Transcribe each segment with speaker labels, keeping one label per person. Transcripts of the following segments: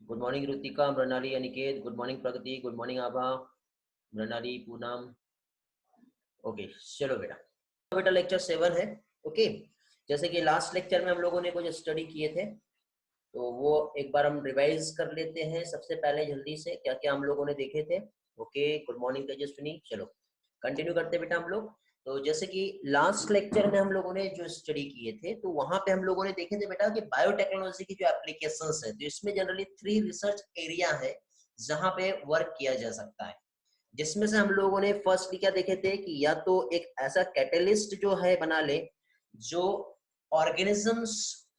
Speaker 1: Good morning Rutika, Mrunali, Aniket, good morning Pragati, good morning Abha, Mrunali, Poonam. Okay चलो बेटा, बेटा लेक्चर 7 है। ओके, जैसे कि लास्ट लेक्चर में हम लोगों ने कुछ स्टडी किए थे, तो वो एक बार हम रिवाइज कर लेते हैं। सबसे पहले जल्दी से क्या क्या हम लोगों ने देखे थे। Okay, good morning Tejaswini. चलो कंटिन्यू करते बेटा हम लोग। तो जैसे कि लास्ट लेक्चर में हम लोगों ने जो स्टडी किए थे, तो वहां पे हम लोगों ने देखे थे बेटा कि बायोटेक्नोलॉजी की जो एप्लीकेशंस है, तो इसमें जनरली 3 रिसर्च एरिया है जहां पे वर्क किया जा सकता है। जिसमें से हम लोगों ने फर्स्ट क्या देखे थे कि या तो एक ऐसा कैटलिस्ट जो है बना ले जो ऑर्गेनिजम्स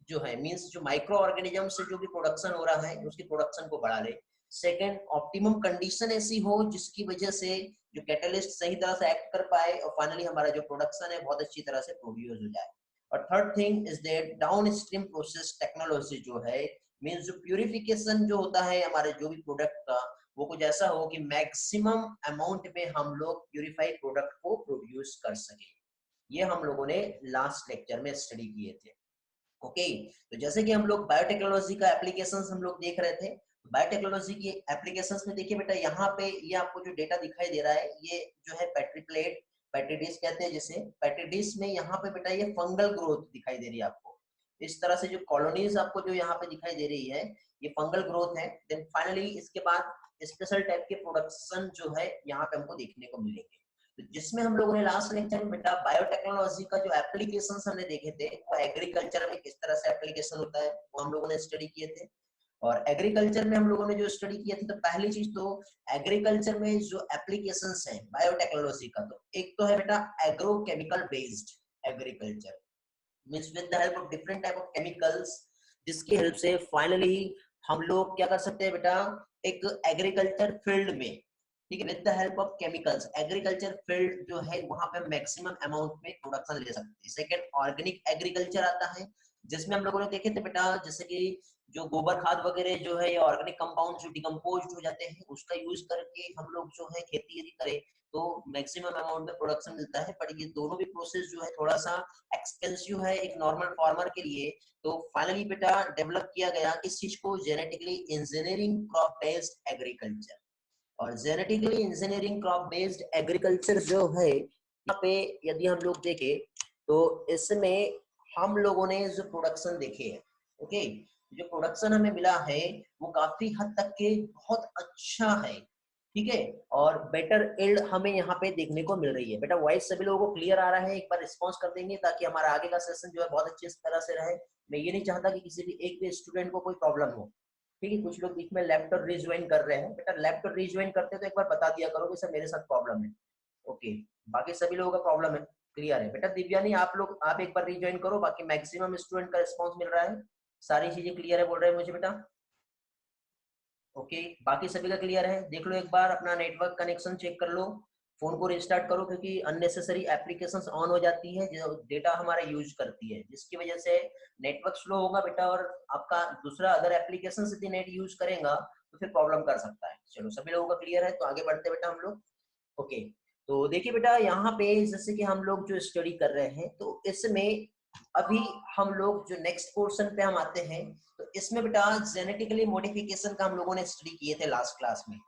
Speaker 1: जो है, मींस जो माइक्रो ऑर्गेनिज्म से जो भी प्रोडक्शन हो रहा है उसकी प्रोडक्शन को बढ़ा ले। सेकंड, ऑप्टिमम कंडीशन ऐसी हो जिसकी वजह से जो कैटलिस्ट सही तरह से एक्ट कर पाए और फाइनली हमारा जो प्रोडक्शन है बहुत अच्छी तरह से प्रोड्यूस हो जाए। और third thing is that down stream process technology जो है, मींस जो प्यूरिफिकेशन जो होता है हमारे जो भी प्रोडक्ट का, वो कुछ ऐसा हो कि मैक्सिमम अमाउंट में हम लोग प्यूरिफाइड प्रोडक्ट को प्रोड्यूस कर सके। ये हम लोगों ने लास्ट लेक्चर में स्टडी किए थे। ओके, तो जैसे कि हम लोग बायोटेक्नोलॉजी का एप्लीकेशंस हम लोग देख रहे थे, बायोटेक्नोलॉजी की एप्लीकेशंस में देखिए बेटा, यहाँ पे ये आपको जो डेटा दिखाई दे रहा है ये जो है पेट्री प्लेट, पेट्री डिश कहते हैं जिसे। पेट्री डिश में यहाँ पे बेटा ये फंगल ग्रोथ दिखाई दे रही है आपको। इस तरह से जो कॉलोनीज आपको जो यहाँ पे दिखाई दे रही है ये फंगल ग्रोथ है। देन फाइनली इसके बाद स्पेशल टाइप के प्रोडक्शन जो है यहाँ पे हमको देखने को मिलेंगे। तो जिसमें हम लोगों ने लास्ट लेक्चर में बेटा बायोटेक्नोलॉजी का जो एप्लीकेशंस हमने देखे थे, वो एग्रीकल्चर में किस तरह से एप्लीकेशन होता है वो हम लोगों ने स्टडी किए थे। और एग्रीकल्चर में हम लोगों ने जो स्टडी किए थे, तो पहली चीज तो एग्रीकल्चर में जो एप्लीकेशंस हैं बायोटेक्नोलॉजी का, तो एक तो है बेटा agrochemical based agriculture, means with the help of different type of chemicals, जिसकी हेल्प से फाइनली हम लोग क्या कर सकते हैं बेटा, एक एग्रीकल्चर फील्ड में, ठीक है, with the help of chemicals agriculture field जो है वहां पे मैक्सिमम अमाउंट में प्रोडक्शन ले सकते हैं। सेकंड, ऑर्गेनिक एग्रीकल्चर आता है, जिसमें हम लोगों ने देखे थे बेटा जैसे कि जो गोबर खाद वगैरह जो है या ऑर्गेनिक कंपाउंड जो डिकम्पोज हो जाते हैं उसका यूज करके हम लोग जो है खेती यदि करें तो मैक्सिमम अमाउंट में प्रोडक्शन मिलता है। बट ये दोनों भी प्रोसेस जो है थोड़ा सा एक्सपेंसिव है एक नॉर्मल फार्मर के लिए। तो फाइनली बेटा डेवलप किया गया इस चीज को, genetically engineering crop based agriculture. और genetically engineering crop based agriculture जो है यहाँ पे यदि हम लोग देखें तो इसमें हम लोगों ने जो प्रोडक्शन देखे हैं, ओके, जो प्रोडक्शन हमें मिला है वो काफी हद तक के बहुत अच्छा है, ठीक है, और बेटर इल्ड हमें यहाँ पे देखने को मिल रही है। बेटा वॉइस सभी लोगों को क्लियर आ रहा है? एक बार रिस्पॉन्स कर देंगे ताकि हमारा आगे का सेशन जो है बहुत अच्छी तरह से रहे। मैं ये नहीं चाहता कि किसी भी एक भी स्टूडेंट को कोई प्रॉब्लम हो, ठीक है। कुछ लोग बीच में लेफ्ट और रिज्वाइन कर रहे हैं, बेटा लेफ्ट और रिज्वाइन करते तो एक बार बता दिया करो कि सर मेरे साथ प्रॉब्लम है। ओके, बाकी सभी लोगों का प्रॉब्लम है, क्लियर है। बेटा दिव्यानी आप एक बार रिज्वाइन करो, बाकी मैक्सिमम स्टूडेंट का रिस्पॉन्स मिल रहा है, सारी चीजें क्लियर है बोल रहे हैं मुझे बेटा। ओके, बाकी सभी का क्लियर है? देख लो एक बार अपना नेटवर्क कनेक्शन चेक कर लो, फोन को रिस्टार्ट करो, क्योंकि अननेसेसरी एप्लीकेशंस ऑन हो जाती है जो डेटा हमारा यूज करती है, जिसकी वजह से नेटवर्क स्लो होगा बेटा, और आपका दूसरा अदर एप्लीकेशन यदि नेट यूज करेगा तो फिर प्रॉब्लम कर सकता है। चलो सभी लोगों का क्लियर है, तो आगे बढ़ते बेटा हम लोग। ओके, तो देखिए बेटा यहाँ पे जैसे कि हम लोग जो स्टडी कर रहे हैं, तो इसमें अभी हम लोग जो नेक्स्ट पोर्शन पे हम आते हैं, तो इसमें बेटा जेनेटिकली मॉडिफिकेशन का हम लोगों ने स्टडी किए थे लास्ट क्लास में।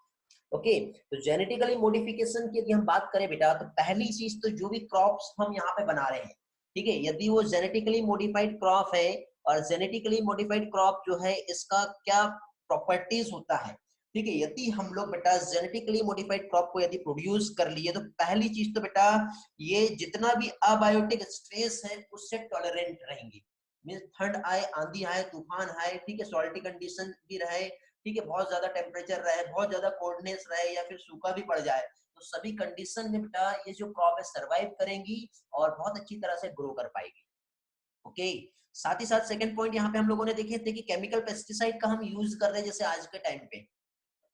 Speaker 1: ओके, तो जेनेटिकली मॉडिफिकेशन की यदि हम बात करें बेटा, तो पहली चीज तो जो भी क्रॉप्स हम यहाँ पे बना रहे हैं, ठीक है, यदि वो जेनेटिकली मॉडिफाइड क्रॉप है, और जेनेटिकली मॉडिफाइड क्रॉप जो है इसका क्या प्रॉपर्टीज होता है, ठीक है, यदि हम लोग बेटा जेनेटिकली मॉडिफाइड क्रॉप को यदि प्रोड्यूस कर लिए, तो पहली चीज तो बेटा ये जितना भी अबायोटिक स्ट्रेस है उससे टॉलरेंट रहेंगी। मींस ठंड आए, आंधी आए, तूफान आए, ठीक है, सॉल्टी कंडीशन भी रहे, ठीक है, बहुत ज्यादा टेम्परेचर रहे, बहुत ज्यादा कोल्डनेस रहे, या फिर सूखा भी पड़ जाए, तो सभी कंडीशन में बेटा ये जो क्रॉप है सरवाइव करेंगी और बहुत अच्छी तरह से ग्रो कर पाएगी। ओके। साथ ही साथ सेकंड पॉइंट यहाँ पे हम लोगों ने देखे थे कि केमिकल पेस्टिसाइड का हम यूज कर रहे हैं जैसे आज के टाइम पे,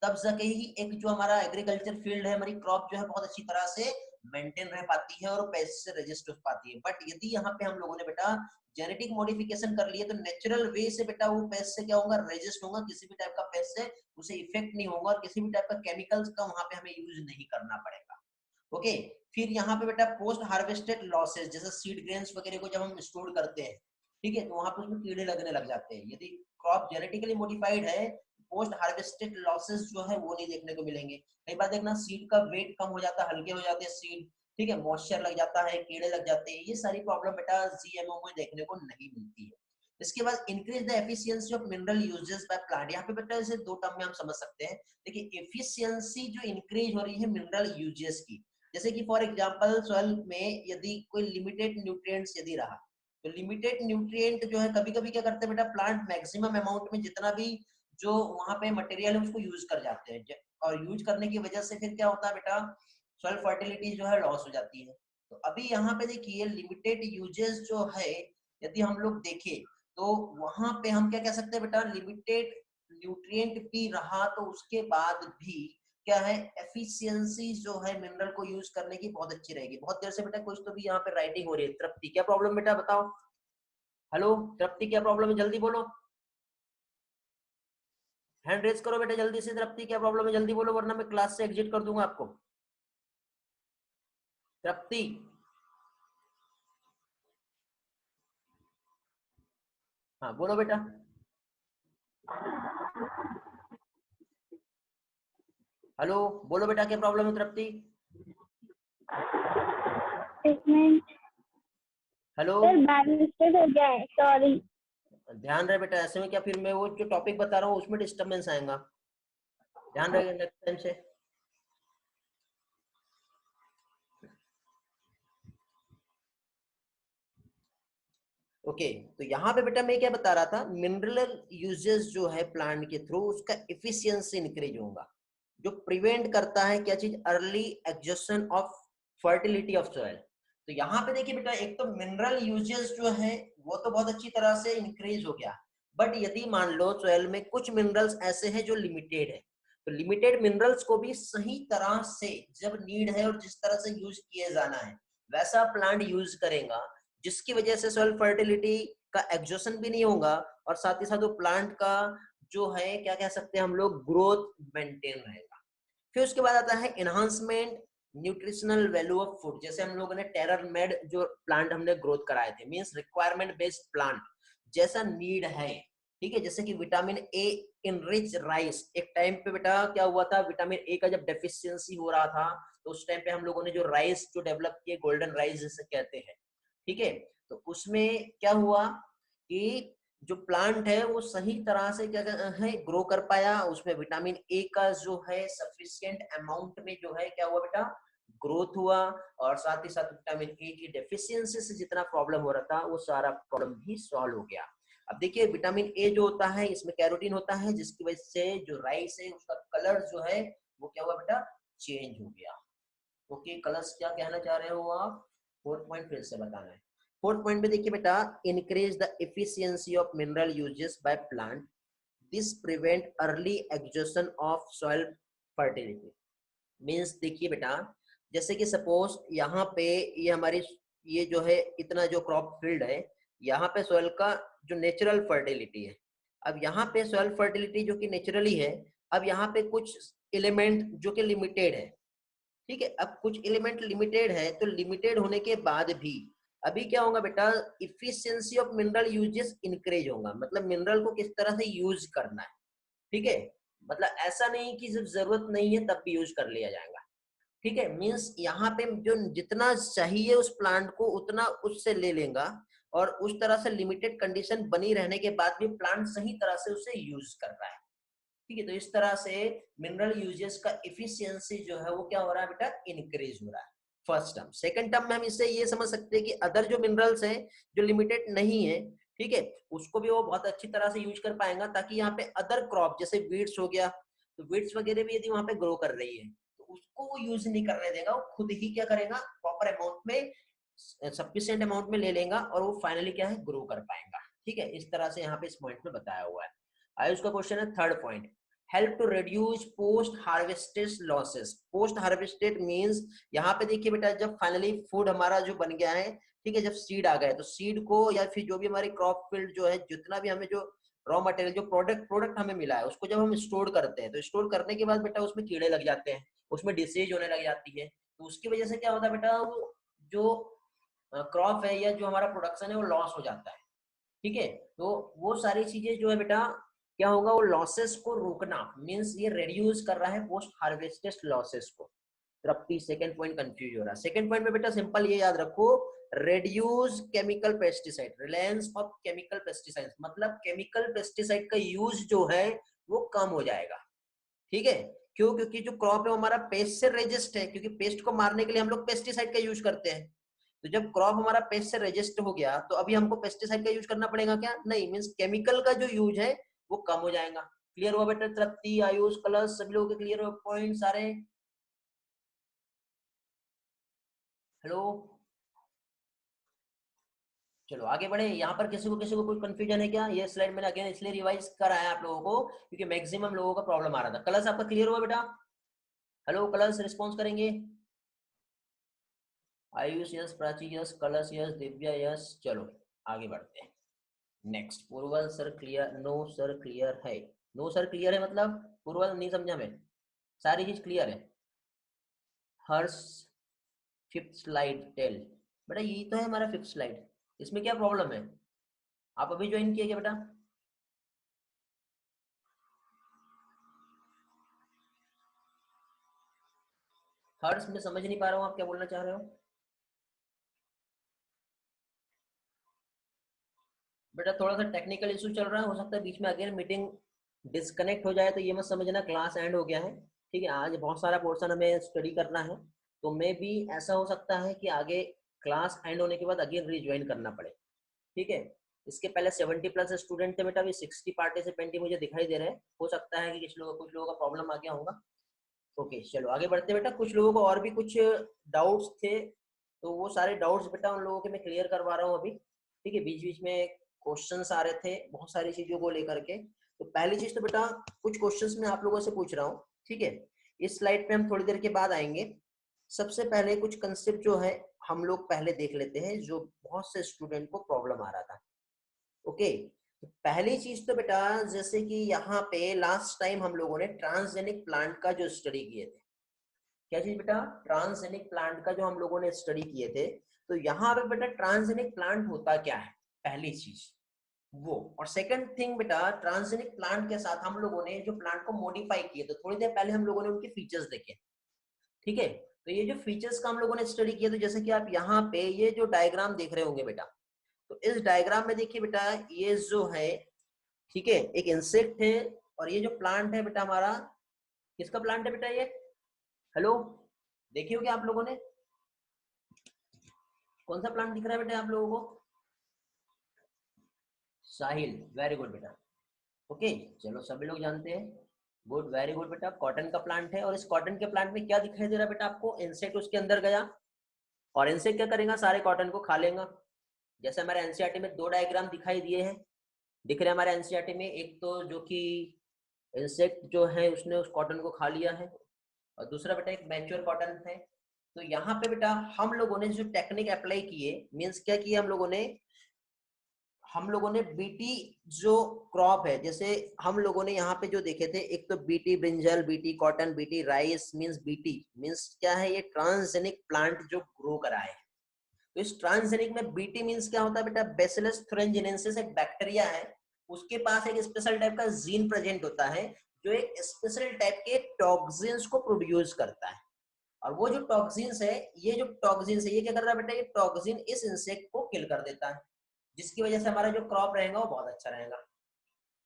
Speaker 1: तब जाके ही एक जो हमारा एग्रीकल्चर फील्ड है, हमारी क्रॉप जो है बहुत अच्छी तरह से मेंटेन रह पाती है और पेस्ट से रेजिस्ट हो पाती है। बट यदि यहाँ पे हम लोगों ने बेटा जेनेटिक मॉडिफिकेशन कर लिए तो नेचुरल वे से बेटा वो पेस्ट से क्या होगा, रेजिस्ट होगा, किसी भी टाइप का पेस्ट से उसे इफेक्ट नहीं होगा और किसी भी टाइप का केमिकल्स का वहां पे हमें यूज नहीं करना पड़ेगा। ओके। फिर यहाँ पे बेटा पोस्ट हार्वेस्टेड लॉसेस, जैसे सीड ग्रेन्स वगैरह को जब हम स्टोर करते हैं, ठीक है, तो वहां पे उसमें कीड़े लगने लग जाते हैं। यदि क्रॉप जेनेटिकली मॉडिफाइड है, पोस्ट हार्वेस्टेड लॉसेस जो है वो नहीं देखने को मिलेंगे। कई बार देखना सीड का वेट कम हो जाता है, हल्के हो जाते हैं सीड, ठीक है, मॉइस्चर लग जाता है, कीड़े लग जाते हैं, ये सारी प्रॉब्लम बेटा जीएमओ में देखने को नहीं मिलती है। इसके बाद increase the efficiency of mineral uses by plant. यहाँ पे बेटा इसे दो टर्म में हम समझ सकते हैं। देखिए एफिशिएंसी जो इंक्रीज हो रही है मिनरल यूजेस की, जैसे कि फॉर एग्जांपल सॉइल में यदि कोई लिमिटेड न्यूट्रिएंट्स यदि रहा, तो लिमिटेड न्यूट्रिएंट जो है कभी कभी क्या करते हैं बेटा, प्लांट मैक्सिमम अमाउंट में जितना भी जो वहां पे मटेरियल है उसको यूज कर जाते हैं, और यूज करने की वजह से फिर क्या होता है बेटा, सॉइल फर्टिलिटी जो है लॉस हो जाती है। तो अभी यहाँ पे देखिए लिमिटेड यूजेस जो है यदि हम लोग देखें तो वहां पे हम क्या कह सकते हैं बेटा, लिमिटेड न्यूट्रिएंट भी रहा तो उसके बाद भी क्या है, एफिशिएंसी जो है मिनरल को यूज करने की बहुत अच्छी रहेगी। बहुत देर से बेटा कुछ तो भी यहाँ पे राइटिंग हो रही है। तृप्ति क्या प्रॉब्लम बेटा बताओ, हेलो तृप्ति क्या प्रॉब्लम है, जल्दी बोलो, हैंड रेज करो बेटा जल्दी से। तृप्ति क्या प्रॉब्लम है, जल्दी बोलो वरना मैं क्लास से एग्जिट कर दूंगा आपको। तृप्ति हाँ बोलो बेटा। हेलो बोलो बेटा क्या प्रॉब्लम है तृप्ति।
Speaker 2: एक minute
Speaker 1: hello
Speaker 2: sir, by mistake हो गया है, सॉरी।
Speaker 1: ध्यान रहे बेटा, ऐसे में क्या फिर मैं वो जो टॉपिक बता रहा हूँ उसमें डिस्टर्बेंस आएगा, ध्यान रहे नेक्स्ट टाइम से। ओके तो यहाँ पे बेटा मैं क्या बता रहा था, मिनरल यूजेस जो है प्लांट के थ्रू उसका एफिशिएंसी इंक्रीज होगा, जो प्रिवेंट करता है क्या चीज, early exhaustion of fertility of soil. तो यहाँ पे देखिए बेटा एक तो मिनरल यूजेस जो है वो तो बहुत अच्छी तरह से इंक्रीज हो गया, बट यदि मान लो सॉइल में कुछ मिनरल्स ऐसे हैं जो लिमिटेड है, तो लिमिटेड मिनरल्स को भी सही तरह से जब नीड है और जिस तरह से यूज किए जाना है वैसा प्लांट यूज करेगा, जिसकी वजह से सॉइल फर्टिलिटी का एग्जॉशन भी नहीं होगा और साथ ही साथ वो प्लांट का जो है क्या कह सकते हैं हम लोग, ग्रोथ मेंटेन रहेगा। फिर उसके बाद आता है enhancement nutritional value of food, जैसे हम लोगों ने टेरर मेड जो प्लांट हमने ग्रोथ कराए थे, मींस रिक्वायरमेंट बेस्ड प्लांट जैसा नीड है, ठीक है, जैसे कि vitamin A in rich rice. एक टाइम पे बेटा क्या हुआ था, विटामिन ए का जब डेफिशिएंसी हो रहा था तो उस टाइम पे हम लोगों ने जो राइस जो डेवलप किए, गोल्डन राइस जिसे कहते हैं, ठीक है, तो उसमें क्या हुआ कि जो प्लांट है वो सही तरह से क्या है ग्रो कर पाया, उसमें विटामिन ए का जो है सफिशिएंट अमाउंट में जो है क्या हुआ बेटा, ग्रोथ हुआ, और साथ ही साथ विटामिन ए की डेफिशिएंसी से जितना प्रॉब्लम हो रहा था वो सारा प्रॉब्लम भी सॉल्व हो गया। अब देखिए विटामिन ए जो होता है इसमें कैरोटीन होता है, जिसकी वजह से जो राइस है उसका कलर जो है वो क्या हुआ बेटा, चेंज हो गया। ओके कलर्स क्या कहना चाह रहे हो आप, फोर्थ पॉइंट फिर से बताना है। फोर्थ पॉइंट में देखिए बेटा, increase the efficiency of mineral uses by plant, this prevent early exhaustion of soil fertility. Means देखिए बेटा, जैसे कि सपोज यहाँ पे ये हमारी ये जो है इतना जो क्रॉप फील्ड है, यहाँ पे सॉइल का जो नेचुरल फर्टिलिटी है, अब यहाँ पे सॉइल फर्टिलिटी जो कि नेचुरली है, अब यहाँ पे कुछ एलिमेंट जो कि लिमिटेड है, ठीक है, अब कुछ एलिमेंट लिमिटेड है, तो लिमिटेड होने के बाद भी अभी क्या होगा बेटा, efficiency of mineral uses increase होगा, मतलब मिनरल को किस तरह से यूज करना है, ठीक है, मतलब ऐसा नहीं कि जब जरूरत नहीं है तब भी यूज कर लिया जाएगा, ठीक है, मींस यहाँ पे जो जितना चाहिए उस प्लांट को उतना उससे ले लेगा, और उस तरह से लिमिटेड कंडीशन बनी रहने के बाद भी प्लांट सही तरह से उसे यूज कर रहा है, ठीक है, तो इस तरह से मिनरल यूजेस का एफिशिएंसी जो है वो क्या हो रहा है बेटा, इंक्रीज हो रहा है। First term. सेकंड टर्म में हम इससे ये समझ सकते हैं कि अदर जो मिनरल्स हैं जो लिमिटेड नहीं है, ठीक है, उसको भी वो बहुत अच्छी तरह से यूज कर पाएगा, ताकि यहाँ पे अदर क्रॉप जैसे वीड्स हो गया, तो वीड्स वगैरह भी यदि वहां पे ग्रो कर रही है तो उसको वो यूज नहीं करने देगा, वो खुद ही क्या करेगा, प्रॉपर अमाउंट में सफिशिएंट अमाउंट में ले लेगा और वो फाइनली क्या है, ग्रो कर पाएगा। ठीक है, इस तरह से यहाँ पे इस पॉइंट में बताया हुआ है। आयुष का क्वेश्चन है third point, help to reduce post harvested losses. Post harvested means यहाँ पे देखिए बेटा, जब फाइनली फूड हमारा जो बन गया है, ठीक है, जब सीड आ गए तो सीड को या फिर जो भी हमारी क्रॉप फील्ड जो है, जितना भी हमें जो रॉ मटेरियल जो प्रोडक्ट हमें मिला है, उसको जब हम स्टोर करते हैं तो स्टोर करने के बाद बेटा उसमें कीड़े लग जाते हैं, उसमें डिसीज होने लग जाती है, तो उसकी वजह से क्या होता है बेटा, वो जो क्रॉप है या जो हमारा प्रोडक्शन है वो लॉस हो जाता है। ठीक है, तो वो सारी चीजें जो है बेटा क्या होगा, वो लॉसेस को रोकना मींस ये रिड्यूस कर रहा है पोस्ट हार्वेस्टेड लॉसेस को। तो सेकंड पॉइंट कंफ्यूज हो रहा है। सेकंड पॉइंट में बेटा सिंपल ये याद रखो, reduce chemical pesticide, reliance of chemical pesticides, मतलब केमिकल पेस्टिसाइड का यूज जो है वो कम हो जाएगा। ठीक है, क्यों? क्योंकि जो क्रॉप है हमारा पेस्ट से रेजिस्ट है, क्योंकि पेस्ट को मारने के लिए हम लोग पेस्टिसाइड का यूज करते हैं। तो जब क्रॉप हमारा पेस्ट से रेजिस्ट हो गया तो अभी हमको पेस्टिसाइड का यूज करना पड़ेगा क्या? नहीं, मींस केमिकल का जो यूज है वो कम हो जाएगा। क्लियर हुआ बेटा? तृप्ति, आयुष, कलश, सभी लोगों के क्लियर हुआ पॉइंट सारे? हेलो, चलो आगे बढ़े। यहाँ पर किसी को कोई कंफ्यूजन है क्या? ये स्लाइड मैंने अगेन इसलिए रिवाइज कराया आप लोगों को क्योंकि मैक्सिमम लोगों का प्रॉब्लम आ रहा था। कलश आपका क्लियर हुआ बेटा? हेलो कलश, रिस्पॉन्स करेंगे? Ayush yes, Prachi yes, Kalash yes, Divya yes. चलो आगे बढ़ते हैं। Next, Purval sir clear? No sir clear है। नो सर क्लियर है मतलब पूर्वल नहीं समझा मैं, सारी चीज क्लियर है। हर्ष फिफ्थ स्लाइड टेल। बेटा यही तो है हमारा फिफ्थ स्लाइड, इसमें क्या प्रॉब्लम है? आप अभी ज्वाइन किए क्या बेटा? हर्ष मैं समझ नहीं पा रहा हूँ आप क्या बोलना चाह रहे हो। बेटा थोड़ा सा टेक्निकल इशू चल रहा है, हो सकता है बीच में अगेन मीटिंग डिस्कनेक्ट हो जाए, तो ये मत समझना क्लास एंड हो गया है। ठीक है, आज बहुत सारा पोर्शन हमें स्टडी करना है, तो मे भी ऐसा हो सकता है कि आगे क्लास एंड होने के बाद अगेन रिज्वाइन करना पड़े। ठीक है, इसके पहले 70+ स्टूडेंट थे बेटा, अभी 60 पार्टिसिपेंट ही मुझे दिखाई दे रहे हैं। हो सकता है कि कुछ लोगों का प्रॉब्लम आ गया होगा। ओके चलो आगे बढ़ते बेटा। कुछ लोगों को और भी कुछ डाउट्स थे, तो वो सारे डाउट्स बेटा उन लोगों के मैं क्लियर करवा रहा हूँ अभी। ठीक है, बीच बीच में क्वेश्चंस आ रहे थे बहुत सारी चीजों को लेकर के। तो पहली चीज तो बेटा कुछ क्वेश्चंस मैं आप लोगों से पूछ रहा हूँ। ठीक है, इस स्लाइड पे हम थोड़ी देर के बाद आएंगे। सबसे पहले कुछ कंसेप्ट जो है हम लोग पहले देख लेते हैं, जो बहुत से स्टूडेंट को प्रॉब्लम आ रहा था। ओके, तो पहली चीज तो बेटा जैसे कि यहाँ पे लास्ट टाइम हम लोगों ने ट्रांसजेनिक प्लांट का जो स्टडी किए थे, क्या चीज बेटा? ट्रांसजेनिक प्लांट का जो हम लोगों ने स्टडी किए थे, तो यहाँ पे बेटा ट्रांसजेनिक प्लांट होता क्या है, पहली चीज वो। और सेकंड थिंग बेटा, ट्रांसजेनिक प्लांट के साथ हम लोगों ने जो प्लांट को मॉडिफाई किए, तो थोड़ी देर पहले हम लोगों ने उनके फीचर्स देखे। ठीक है, तो ये जो फीचर्स का हम लोगों ने स्टडी किया, तो जैसे कि आप यहाँ पे ये जो डायग्राम देख रहे होंगे बेटा, तो इस डायग्राम में देखिए बेटा ये जो है, ठीक है, एक इंसेक्ट है, और ये जो प्लांट है बेटा हमारा, किसका प्लांट है बेटा ये? हेलो, देखिए क्या आप लोगों ने, कौन सा प्लांट दिख रहा है बेटा आप लोगों को? साहिल, वेरी गुड बेटा। ओके चलो सभी लोग जानते हैं, गुड, वेरी गुड बेटा। कॉटन का प्लांट है, और इस कॉटन के प्लांट में क्या दिखाई दे रहा है बेटा आपको? इंसेक्ट उसके अंदर गया, और इंसेक्ट क्या करेगा? सारे कॉटन को खा लेगा। जैसे हमारे एनसीईआरटी में दो डायग्राम दिखाई दिए हैं, दिख रहे हैं हमारे एनसीईआरटी में, एक तो जो कि इंसेक्ट जो है उसने उस कॉटन को खा लिया है, और दूसरा बेटा एक मैच्योर कॉटन है। तो यहाँ पे बेटा हम लोगों ने जो टेक्निक अप्लाई किए, मीन्स क्या किया हम लोगों ने बीटी जो क्रॉप है, जैसे हम लोगों ने यहाँ पे जो देखे थे, एक तो BT brinjal, BT cotton, BT rice, means BT means क्या है? ये ट्रांसजेनिक प्लांट जो ग्रो करा है। तो इस ट्रांसजेनिक में बीटी मीन्स क्या होता है बेटा? बैसिलस थुरिनजिनेंसिस एक बैक्टीरिया है, उसके पास एक स्पेशल टाइप का जीन प्रेजेंट होता है, जो एक स्पेशल टाइप के टॉक्सिन्स को प्रोड्यूस करता है। और वो जो टॉक्सिन्स है, ये क्या कर रहा है बेटा? ये टॉक्सिन इस इंसेक्ट को किल कर देता है, जिसकी वजह से हमारा जो क्रॉप रहेगा वो बहुत अच्छा रहेगा।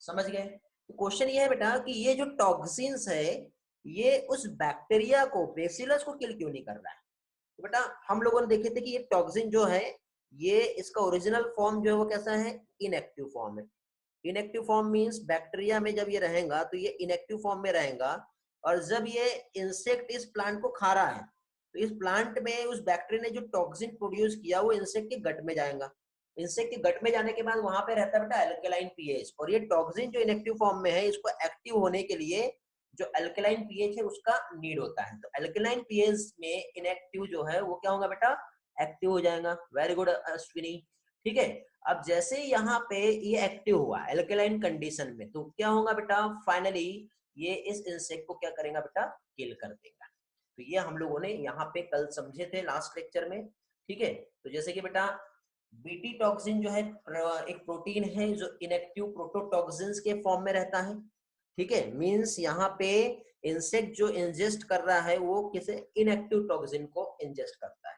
Speaker 1: समझ गए? तो क्वेश्चन ये है बेटा कि ये जो टॉक्सिन्स है, ये उस बैक्टीरिया को, बेसिलस को किल क्यों नहीं कर रहा है? तो बेटा हम लोगों ने देखे थे कि ये टॉक्सिन जो है, ये इसका ओरिजिनल फॉर्म जो है वो कैसा है? इनएक्टिव फॉर्म है। इनएक्टिव फॉर्म मींस बैक्टीरिया में जब ये रहेगा तो ये इनएक्टिव फॉर्म में रहेगा, और जब ये इंसेक्ट इस प्लांट को खा रहा है, तो इस प्लांट में उस बैक्टीरिया ने जो टॉक्सिन प्रोड्यूस किया वो इंसेक्ट के गट में जाएगा। इंसेक्ट के गट में जाने के बाद वहां पे रहता है बेटा अल्कलाइन पीएच, और ये टॉक्सिन जो इनएक्टिव फॉर्म में है इसको एक्टिव होने के लिए जो अल्कलाइन पीएच है उसका नीड होता है। तो अल्कलाइन पीएच में इनएक्टिव जो है वो क्या होगा बेटा, एक्टिव हो जाएगा। Very good Ashwini. ठीक है, अब जैसे यहाँ पे ये एक्टिव हुआ अल्कलाइन कंडीशन में, तो क्या होगा बेटा, फाइनली ये इस इंसेक्ट को क्या करेगा बेटा, किल कर देगा। तो ये हम लोगों ने यहाँ पे कल समझे थे लास्ट लेक्चर में। ठीक है, तो जैसे कि बेटा बीटी टॉक्सिन जो है एक प्रोटीन है जो इनएक्टिव प्रोटोटॉक्सिन्स के फॉर्म में रहता है। ठीक है, मींस यहाँ पे इंसेक्ट जो इंजेस्ट कर रहा है वो किसी इनएक्टिव टॉक्सिन को इंजेस्ट करता है।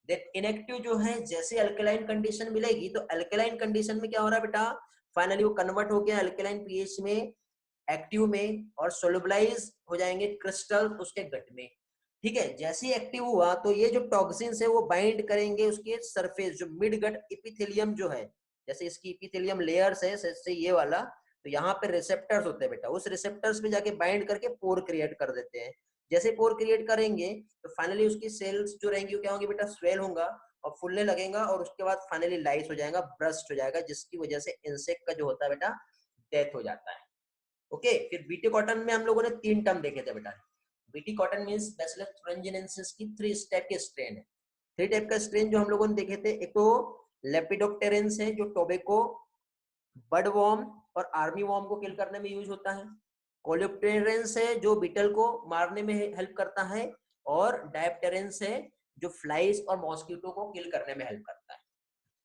Speaker 1: दैट इनएक्टिव जो है जैसे अल्कलाइन कंडीशन मिलेगी, तो अल्कलाइन कंडीशन में क्या हो रहा है बेटा, फाइनली वो कन्वर्ट हो गया अल्कलाइन पीएच में, एक्टिव में, और सोलुबलाइज हो जाएंगे क्रिस्टल उसके गट में। ठीक है, जैसे ही एक्टिव हुआ तो ये जो टॉक्सिन्स है वो बाइंड करेंगे उसके सरफेस जो मिड गट इपिथेलियम जो है, जैसे इसकी इपिथेलियम लेयर्स है जैसे ये वाला, तो यहाँ पे रिसेप्टर्स होते हैं बेटा, उस रिसेप्टर्स पे जाके बाइंड करके पोर क्रिएट कर देते हैं। जैसे पोर क्रिएट करेंगे तो फाइनली उसकी सेल्स जो रहेंगी वो क्या होंगी बेटा, स्वेल होगा और फूलने लगेगा, और उसके बाद फाइनली लाइस हो जाएगा, ब्रस्ट हो जाएगा, जिसकी वजह से इंसेक्ट का जो होता है बेटा डेथ हो जाता है। ओके, फिर बीटी कॉटन में हम लोगों ने 3 टर्म देखे थे बेटा। BT cotton means bacillus thuringiensis की 3 टाइप के स्ट्रेन है। 3 टाइप का स्ट्रेन जो हम लोगों ने देखे थे, एक तो लेपिडोप्टेरेंस है जो टोबैको, बड वॉर्म और आर्मी वॉर्म को किल करने में यूज होता है। कोलिप्टेरेंस है जो बीटल को मारने में हेल्प करता है, और डायप्टेरेंस है जो फ्लाइज और मॉस्किटो को किल करने में हेल्प करता है।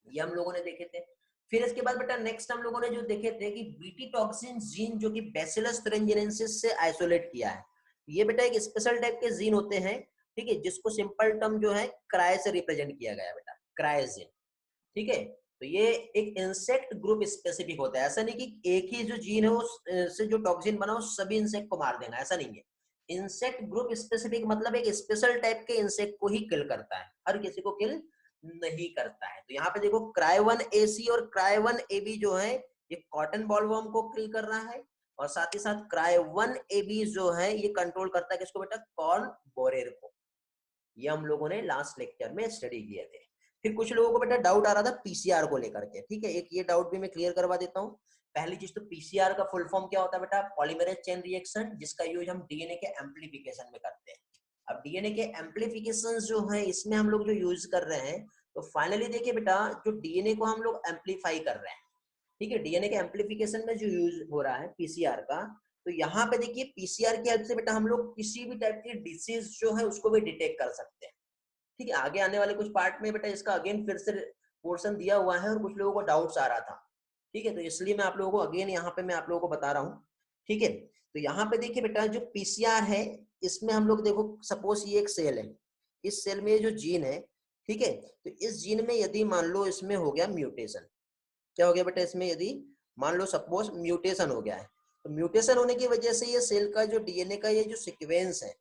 Speaker 1: ये हम लोगों ने देखे थे। फिर इसके बाद बेटा नेक्स्ट हम लोगों ने जो देखे थे कि बीटी टॉक्सिन जीन जो कि बैसिलस thuringiensis से आइसोलेट किया है। ये बेटा एक स्पेशल टाइप के जीन होते हैं, ठीक है, जिसको सिंपल टर्म जो है क्राय से रिप्रेजेंट किया गया बेटा, क्रायजीन। ठीक है, तो ये एक इंसेक्ट ग्रुप स्पेसिफिक होता है, ऐसा नहीं कि एक ही जो जीन है उससे जो टॉक्सिन बना वो सभी इंसेक्ट को मार देगा, ऐसा नहीं है। इंसेक्ट ग्रुप स्पेसिफिक मतलब एक स्पेशल टाइप के इंसेक्ट को ही किल करता है, हर किसी को किल नहीं करता है। तो यहाँ पे देखो क्राई 1AC और क्राई 1AB जो है ये कॉटन बॉलवर्म को किल कर रहा है, और साथ ही साथ क्राई 1AB जो है ये कंट्रोल करता है किसको बेटा, कॉर्न बोरेर को। ये हम लोगों ने लास्ट लेक्चर में स्टडी किए थे। फिर कुछ लोगों को बेटा डाउट आ रहा था पीसीआर को लेकर के, ठीक है, एक ये डाउट भी मैं क्लियर करवा देता हूँ। पहली चीज तो पीसीआर का फुल फॉर्म क्या होता है बेटा, पॉलीमरेज चेन रिएक्शन, जिसका यूज हम डीएनए के एम्प्लीफिकेशन में करते हैं। अब डीएनए के एम्प्लीफिकेशन जो है इसमें हम लोग जो यूज कर रहे हैं, तो फाइनली देखिए बेटा जो डीएनए को हम लोग एम्प्लीफाई कर रहे हैं, ठीक है, डीएनए के एम्प्लीफिकेशन में जो यूज हो रहा है पीसीआर का, तो यहाँ पे देखिए पीसीआर की हेल्प से बेटा हम लोग किसी भी टाइप की डिसीज जो है उसको भी डिटेक्ट कर सकते हैं। ठीक है, आगे आने वाले कुछ पार्ट में बेटा इसका अगेन फिर से पोर्शन दिया हुआ है, और कुछ लोगों को डाउट्स आ रहा था। ठीक है, तो इसलिए मैं आप लोगों को अगेन यहाँ पे मैं आप लोगों को बता रहा हूँ। ठीक है, तो यहाँ पे देखिए बेटा जो पीसीआर है इसमें हम लोग देखो सपोज ये एक सेल है, इस सेल में जो जीन है, ठीक है, तो इस जीन में यदि मान लो इसमें हो गया म्यूटेशन, क्या हो गया बेटा, इसमें यदि मान लो सपोज म्यूटेशन हो गया है, तो म्यूटेशन होने की वजह से ये सेल का जो डीएनए का ये जो सीक्वेंस है,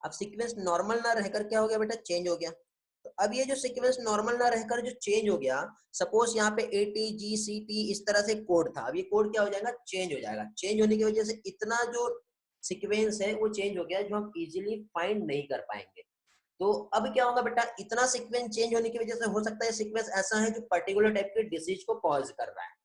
Speaker 1: अब सीक्वेंस नॉर्मल ना रहकर क्या हो गया बेटा, चेंज हो गया। तो अब ये जो सीक्वेंस नॉर्मल ना रहकर जो चेंज हो गया, सपोज यहाँ पे ATGCT इस तरह से कोड था, अब ये कोड क्या हो जाएगा, चेंज हो जाएगा। चेंज होने की वजह से इतना जो सीक्वेंस है वो चेंज हो गया जो हम इजीली फाइंड नहीं कर पाएंगे। तो अब क्या होगा बेटा, इतना सीक्वेंस चेंज होने की वजह से हो सकता है सीक्वेंस ऐसा है जो पर्टिकुलर टाइप के डिसीज को कॉज कर रहा है।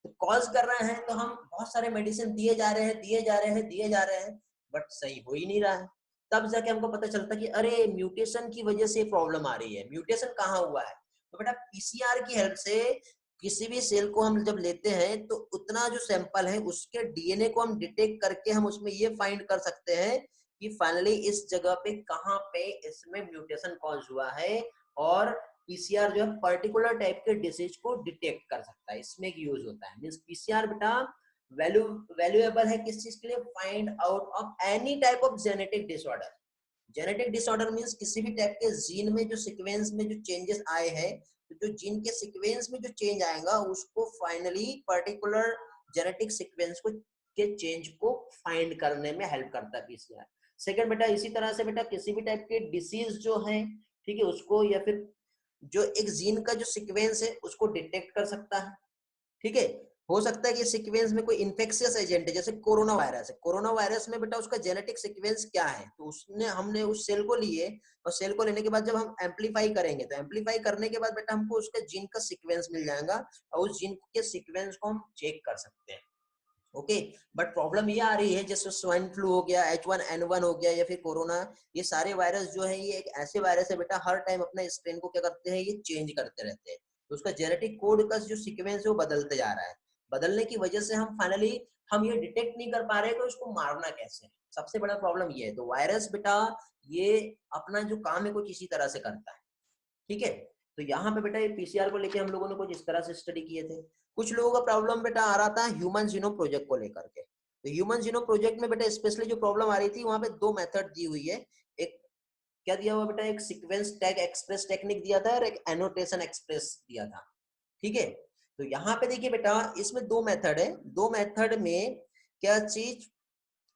Speaker 1: तो कॉज कर रहे हैं तो हम बहुत सारे मेडिसिन दिए जा रहे हैं दिए जा रहे हैं दिए जा रहे हैं, बट सही हो ही नहीं रहा है। तब जाके हमको पता चलता कि अरे म्यूटेशन की वजह से प्रॉब्लम आ रही है। म्यूटेशन कहाँ हुआ है, तो बेटा पीसीआर की हेल्प से किसी भी सेल को हम जब लेते हैं तो उतना जो सैंपल है उसके डीएनए को हम डिटेक्ट करके हम उसमें ये फाइंड कर सकते हैं कि फाइनली इस जगह पे कहाँ पे इसमें म्यूटेशन कॉज हुआ है, और पीसीआर जो है पर्टिकुलर टाइप के डिसीज को डिटेक्ट कर सकता है, इसमें यूज होता है। मींस पीसीआर बेटा वैल्यूएबल है किस चीज के लिए, find out of any type of genetic disorder. Genetic disorder means किसी भी टाइप के जीन में जो सीक्वेंस में जो चेंजेस आए हैं, तो जो जीन के सीक्वेंस में जो चेंज आएगा उसको फाइनली पर्टिकुलर जेनेटिक सीक्वेंस को के चेंज को फाइंड करने में हेल्प करता है पीसीआर। सेकंड बेटा इसी तरह से बेटा किसी भी टाइप के डिसीज जो है, ठीक है, उसको या फिर जो एक जीन का जो सीक्वेंस है उसको डिटेक्ट कर सकता है। ठीक है, हो सकता है कि सीक्वेंस में कोई इन्फेक्शियस एजेंट है, जैसे कोरोना वायरस है। कोरोना वायरस में बेटा उसका जेनेटिक सीक्वेंस क्या है, तो उसने हमने उस सेल को लिए और सेल को लेने के बाद जब हम एम्पलीफाई करेंगे तो एम्पलीफाई करने के बाद बेटा हमको उसका जीन का सीक्वेंस मिल जाएगा और उस जीन के सीक्वेंस को हम चेक कर सकते हैं। ओके, बट प्रॉब्लम ये आ रही है जैसे स्वाइन फ्लू हो गया, H1N1 हो गया या फिर कोरोना, ये सारे वायरस जो है ये एक ऐसे वायरस है बेटा हर टाइम अपना स्ट्रेन को क्या करते हैं, ये चेंज करते रहते हैं। तो उसका जेनेटिक कोड का जो सीक्वेंस है वो बदलते जा रहा है। बदलने की वजह से हम फाइनली हम ये डिटेक्ट नहीं कर पा रहे कि उसको मारना कैसे है। सबसे बड़ा प्रॉब्लम ये है। तो वायरस बेटा ये अपना जो काम है कुछ इसी तरह से करता है, ठीक है। तो यहाँ पे बेटा ये पीसीआर को लेके हम लोगों ने कुछ इस तरह से स्टडी किए थे। कुछ लोगों का प्रॉब्लम बेटा आ रहा था ह्यूमन जीनोम प्रोजेक्ट को लेकर के। तो ह्यूमन जीनोम प्रोजेक्ट में बेटा स्पेशली जो प्रॉब्लम आ रही थी वहां पे दो मेथड दी हुई है। एक क्या दिया हुआ बेटा, एक सीक्वेंस टैग एक्सप्रेस टेक्निक दिया था और एक एनोटेशन एक्सप्रेस दिया था, ठीक है। तो यहाँ पे देखिए बेटा इसमें दो मेथड है। दो मेथड में क्या चीज,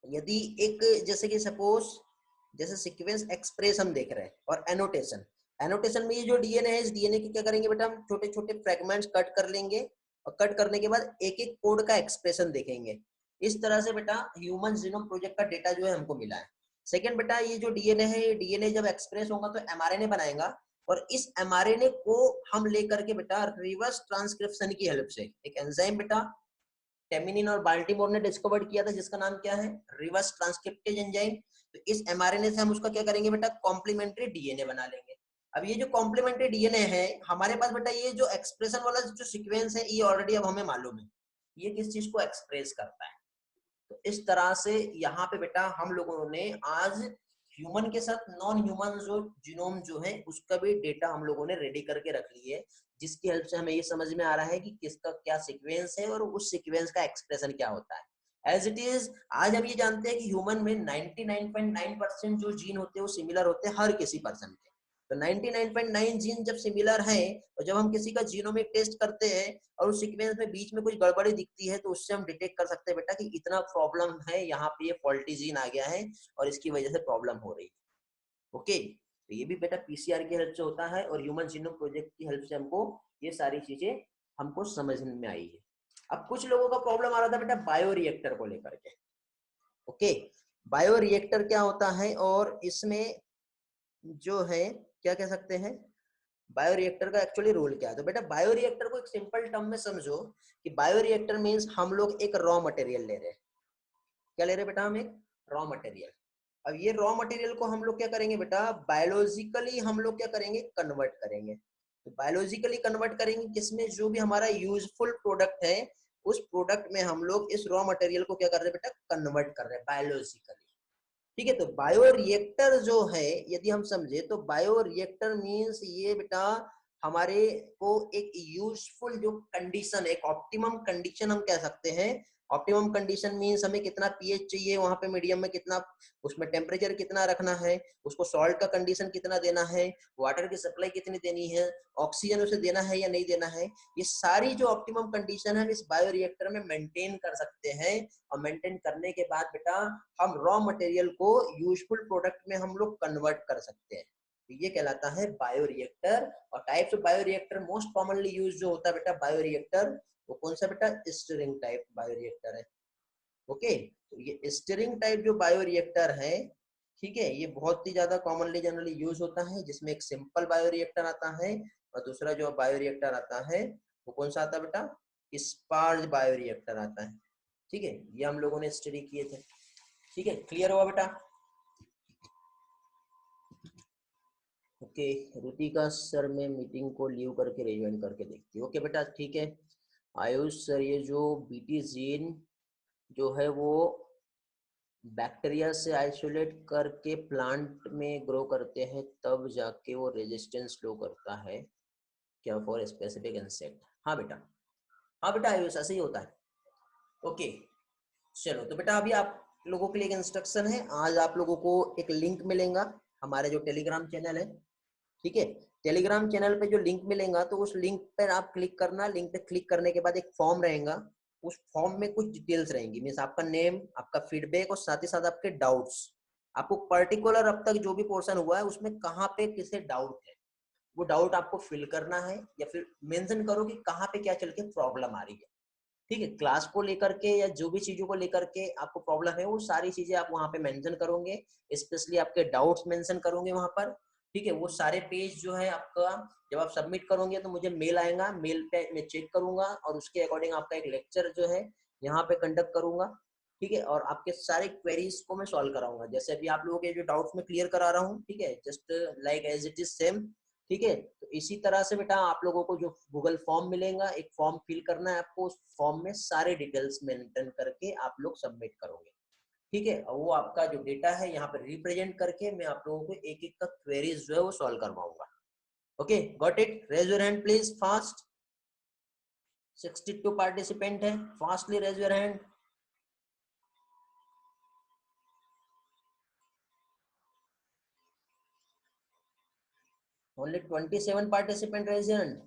Speaker 1: यदि एक जैसे कि सपोज जैसे सीक्वेंस एक्सप्रेस हम देख रहे हैं और एनोटेशन, एनोटेशन में ये जो डीएनए है इस डीएनए की क्या करेंगे बेटा हम छोटे छोटे फ्रेगमेंट्स कट कर लेंगे और कट करने के बाद एक एक कोड का एक्सप्रेशन देखेंगे। इस तरह से बेटा ह्यूमन जीनोम प्रोजेक्ट का डेटा जो है हमको मिला है। सेकंड बेटा ये जो डीएनए है ये डीएनए जब एक्सप्रेस होगा तो एमआरएनए बनाएगा और इस एमआरएनए को हम लेकर के बेटा रिवर्स ट्रांसक्रिप्शन की हेल्प से एक एंजाइम बेटा टेमिनिन और बाल्टीमोर ने डिस्कवर किया था जिसका नाम क्या है, रिवर्स ट्रांसक्रिप्टेज एंजाइम। तो इस एमआरएनए से हम उसका क्या करेंगे बेटा कॉम्प्लीमेंट्री डीएनए बना लेंगे। अब ये जो कॉम्प्लीमेंट्री डीएनए है हमारे पास बेटा ये जो एक्सप्रेशन वाला जो सीक्वेंस है ये ऑलरेडी अब हमें मालूम है ये किस चीज को एक्सप्रेस करता है। तो इस तरह से यहाँ पे बेटा हम लोगों ने आज ह्यूमन के साथ नॉन ह्यूमन जो जीनोम जो है उसका भी डेटा हम लोगों ने रेडी करके रख ली है, जिसकी हेल्प से हमें ये समझ में आ रहा है कि किसका क्या सीक्वेंस है और उस सीक्वेंस का एक्सप्रेशन क्या होता है। एज इट इज आज हम ये जानते हैं कि ह्यूमन में 99.9% जो जीन होते हैं वो सिमिलर होते हैं हर किसी पर्सन के। तो 99.9 जीन जब सिमिलर हैं और जब हम किसी का जीनोमिक टेस्ट करते हैं और उस सीक्वेंस में बीच में कुछ गड़बड़ी दिखती है तो उससे हम डिटेक्ट कर सकते हैं बेटा कि इतना प्रॉब्लम है, यहाँ पे ये फॉल्टी जीन आ गया है और इसकी वजह से प्रॉब्लम हो रही है। ओके, तो ये भी बेटा पीसीआर की हेल्प से होता है और ह्यूमन जीनोम प्रोजेक्ट की हेल्प से हमको ये सारी चीजें हमको समझ में आई है। अब कुछ लोगों का प्रॉब्लम आ रहा था बेटा बायो रिएक्टर को लेकर के। ओके, बायो रिएक्टर क्या होता है और इसमें जो है क्या कह सकते हैं बायोरिएक्टर का एक्चुअली रोल क्या है। तो बेटा बायोरिएक्टर को एक सिंपल टर्म में समझो कि बायोरिएक्टर मींस हम लोग एक रॉ मटेरियल ले रहे हैं। क्या ले रहे हैं बेटा, हम एक रॉ मटेरियल। अब ये रॉ मटेरियल को हम लोग क्या करेंगे बेटा बायोलॉजिकली हम लोग क्या करेंगे कन्वर्ट करेंगे। तो बायोलॉजिकली कन्वर्ट करेंगे किसमें, जो भी हमारा यूजफुल प्रोडक्ट है उस प्रोडक्ट में हम लोग इस रॉ मटेरियल को क्या कर रहे हैं बेटा कन्वर्ट कर रहे हैं बायोलॉजिकली, ठीक है। तो बायो रिएक्टर जो है यदि हम समझे तो बायो रिएक्टर मींस ये बेटा हमारे को एक यूजफुल जो कंडीशन है, एक ऑप्टिमम कंडीशन हम कह सकते हैं। ऑप्टिमम कंडीशन मींस हमें कितना पीएच चाहिए वहां पे मीडियम में, कितना उसमें टेम्परेचर कितना रखना है, उसको सॉल्ट का कंडीशन कितना देना है, वाटर की सप्लाई कितनी देनी है, ऑक्सीजन उसे देना है या नहीं देना है, ये सारी जो ऑप्टिमम कंडीशन है इस बायो रिएक्टर में मेंटेन कर सकते हैं। और मेंटेन करने के बाद बेटा हम रॉ मटेरियल को यूजफुल प्रोडक्ट में हम लोग कन्वर्ट कर सकते हैं। तो ये कहलाता है बायोरिएक्टर। और types of bioreactor most commonly use जो होता है बेटा बायोरिएक्टर वो कौन सा बेटा, स्टीयरिंग टाइप बायोरिएक्टर है। ओके, तो ये स्टीयरिंग टाइप जो बायोरिएक्टर है, ठीक है, ये बहुत ही ज्यादा कॉमनली जनरली यूज होता है, जिसमें एक सिंपल बायोरिएक्टर आता है और दूसरा जो बायोरिएक्टर आता है वो कौन सा आता है बेटा, स्पार्ज बायोरिएक्टर आता है, ठीक है। ये हम लोगों ने स्टडी किए थे, ठीक है। क्लियर हुआ बेटा? ओके, रुतिका सर मैं मीटिंग को लीव करके रिज्वाइन करके देखती हूँ। ओके बेटा ठीक है। आयुष सर ये जो बीटी जीन जो है वो बैक्टीरिया से आइसोलेट करके प्लांट में ग्रो करते हैं तब जाके वो रेजिस्टेंस लो करता है क्या फॉर स्पेसिफिक इंसेक्ट। हाँ बेटा, हाँ बेटा आयुष ऐसे ही होता है। ओके चलो, तो बेटा अभी आप लोगों के लिए एक इंस्ट्रक्शन है। आज आप लोगों को एक लिंक मिलेगा हमारे जो टेलीग्राम चैनल है, ठीक है। टेलीग्राम चैनल पे जो लिंक मिलेगा तो उस लिंक पर आप क्लिक करना। लिंक पे क्लिक करने के बाद एक फॉर्म रहेगा, उस फॉर्म में कुछ डिटेल्स रहेंगी, मीन्स आपका नेम, आपका फीडबैक और साथ ही साथ आपके डाउट्स। आपको पर्टिकुलर अब तक जो भी पोर्शन हुआ है उसमें कहाँ पे किसे डाउट है वो डाउट आपको फिल करना है या फिर मेंशन करो कि कहाँ पे क्या चल के प्रॉब्लम आ रही है। ठीक है, क्लास को लेकर के या जो भी चीजों को लेकर के आपको प्रॉब्लम है वो सारी चीजें आप वहाँ पे मेंशन करोगे, स्पेशली आपके डाउट्स मेंशन करोगे वहाँ पर। ठीक है, वो सारे पेज जो है आपका जब आप सबमिट करोगे तो मुझे मेल आएगा, मेल पे मैं चेक करूंगा और उसके अकॉर्डिंग आपका एक लेक्चर जो है यहाँ पे कंडक्ट करूंगा। ठीक है, और आपके सारे क्वेरीज को मैं सॉल्व कराऊंगा, जैसे अभी आप लोगों के जो डाउट्स में क्लियर करा रहा हूँ। ठीक है, just like as it is same. ठीक है, तो इसी तरह से बेटा आप लोगों को जो गूगल फॉर्म मिलेगा, एक फॉर्म फिल करना है आपको, उस फॉर्म में सारे डिटेल्स मेंशन करके आप लोग सबमिट करोगे। ठीक है, और वो आपका जो डेटा है यहाँ पर रिप्रेजेंट करके मैं आप लोगों को एक एक का क्वेरीज जो है वो सॉल्व करवाऊंगा। Okay, got it? Raise your hand please fast. 62 participant है, fastly raise your hand. Only 27 participant raise your hand.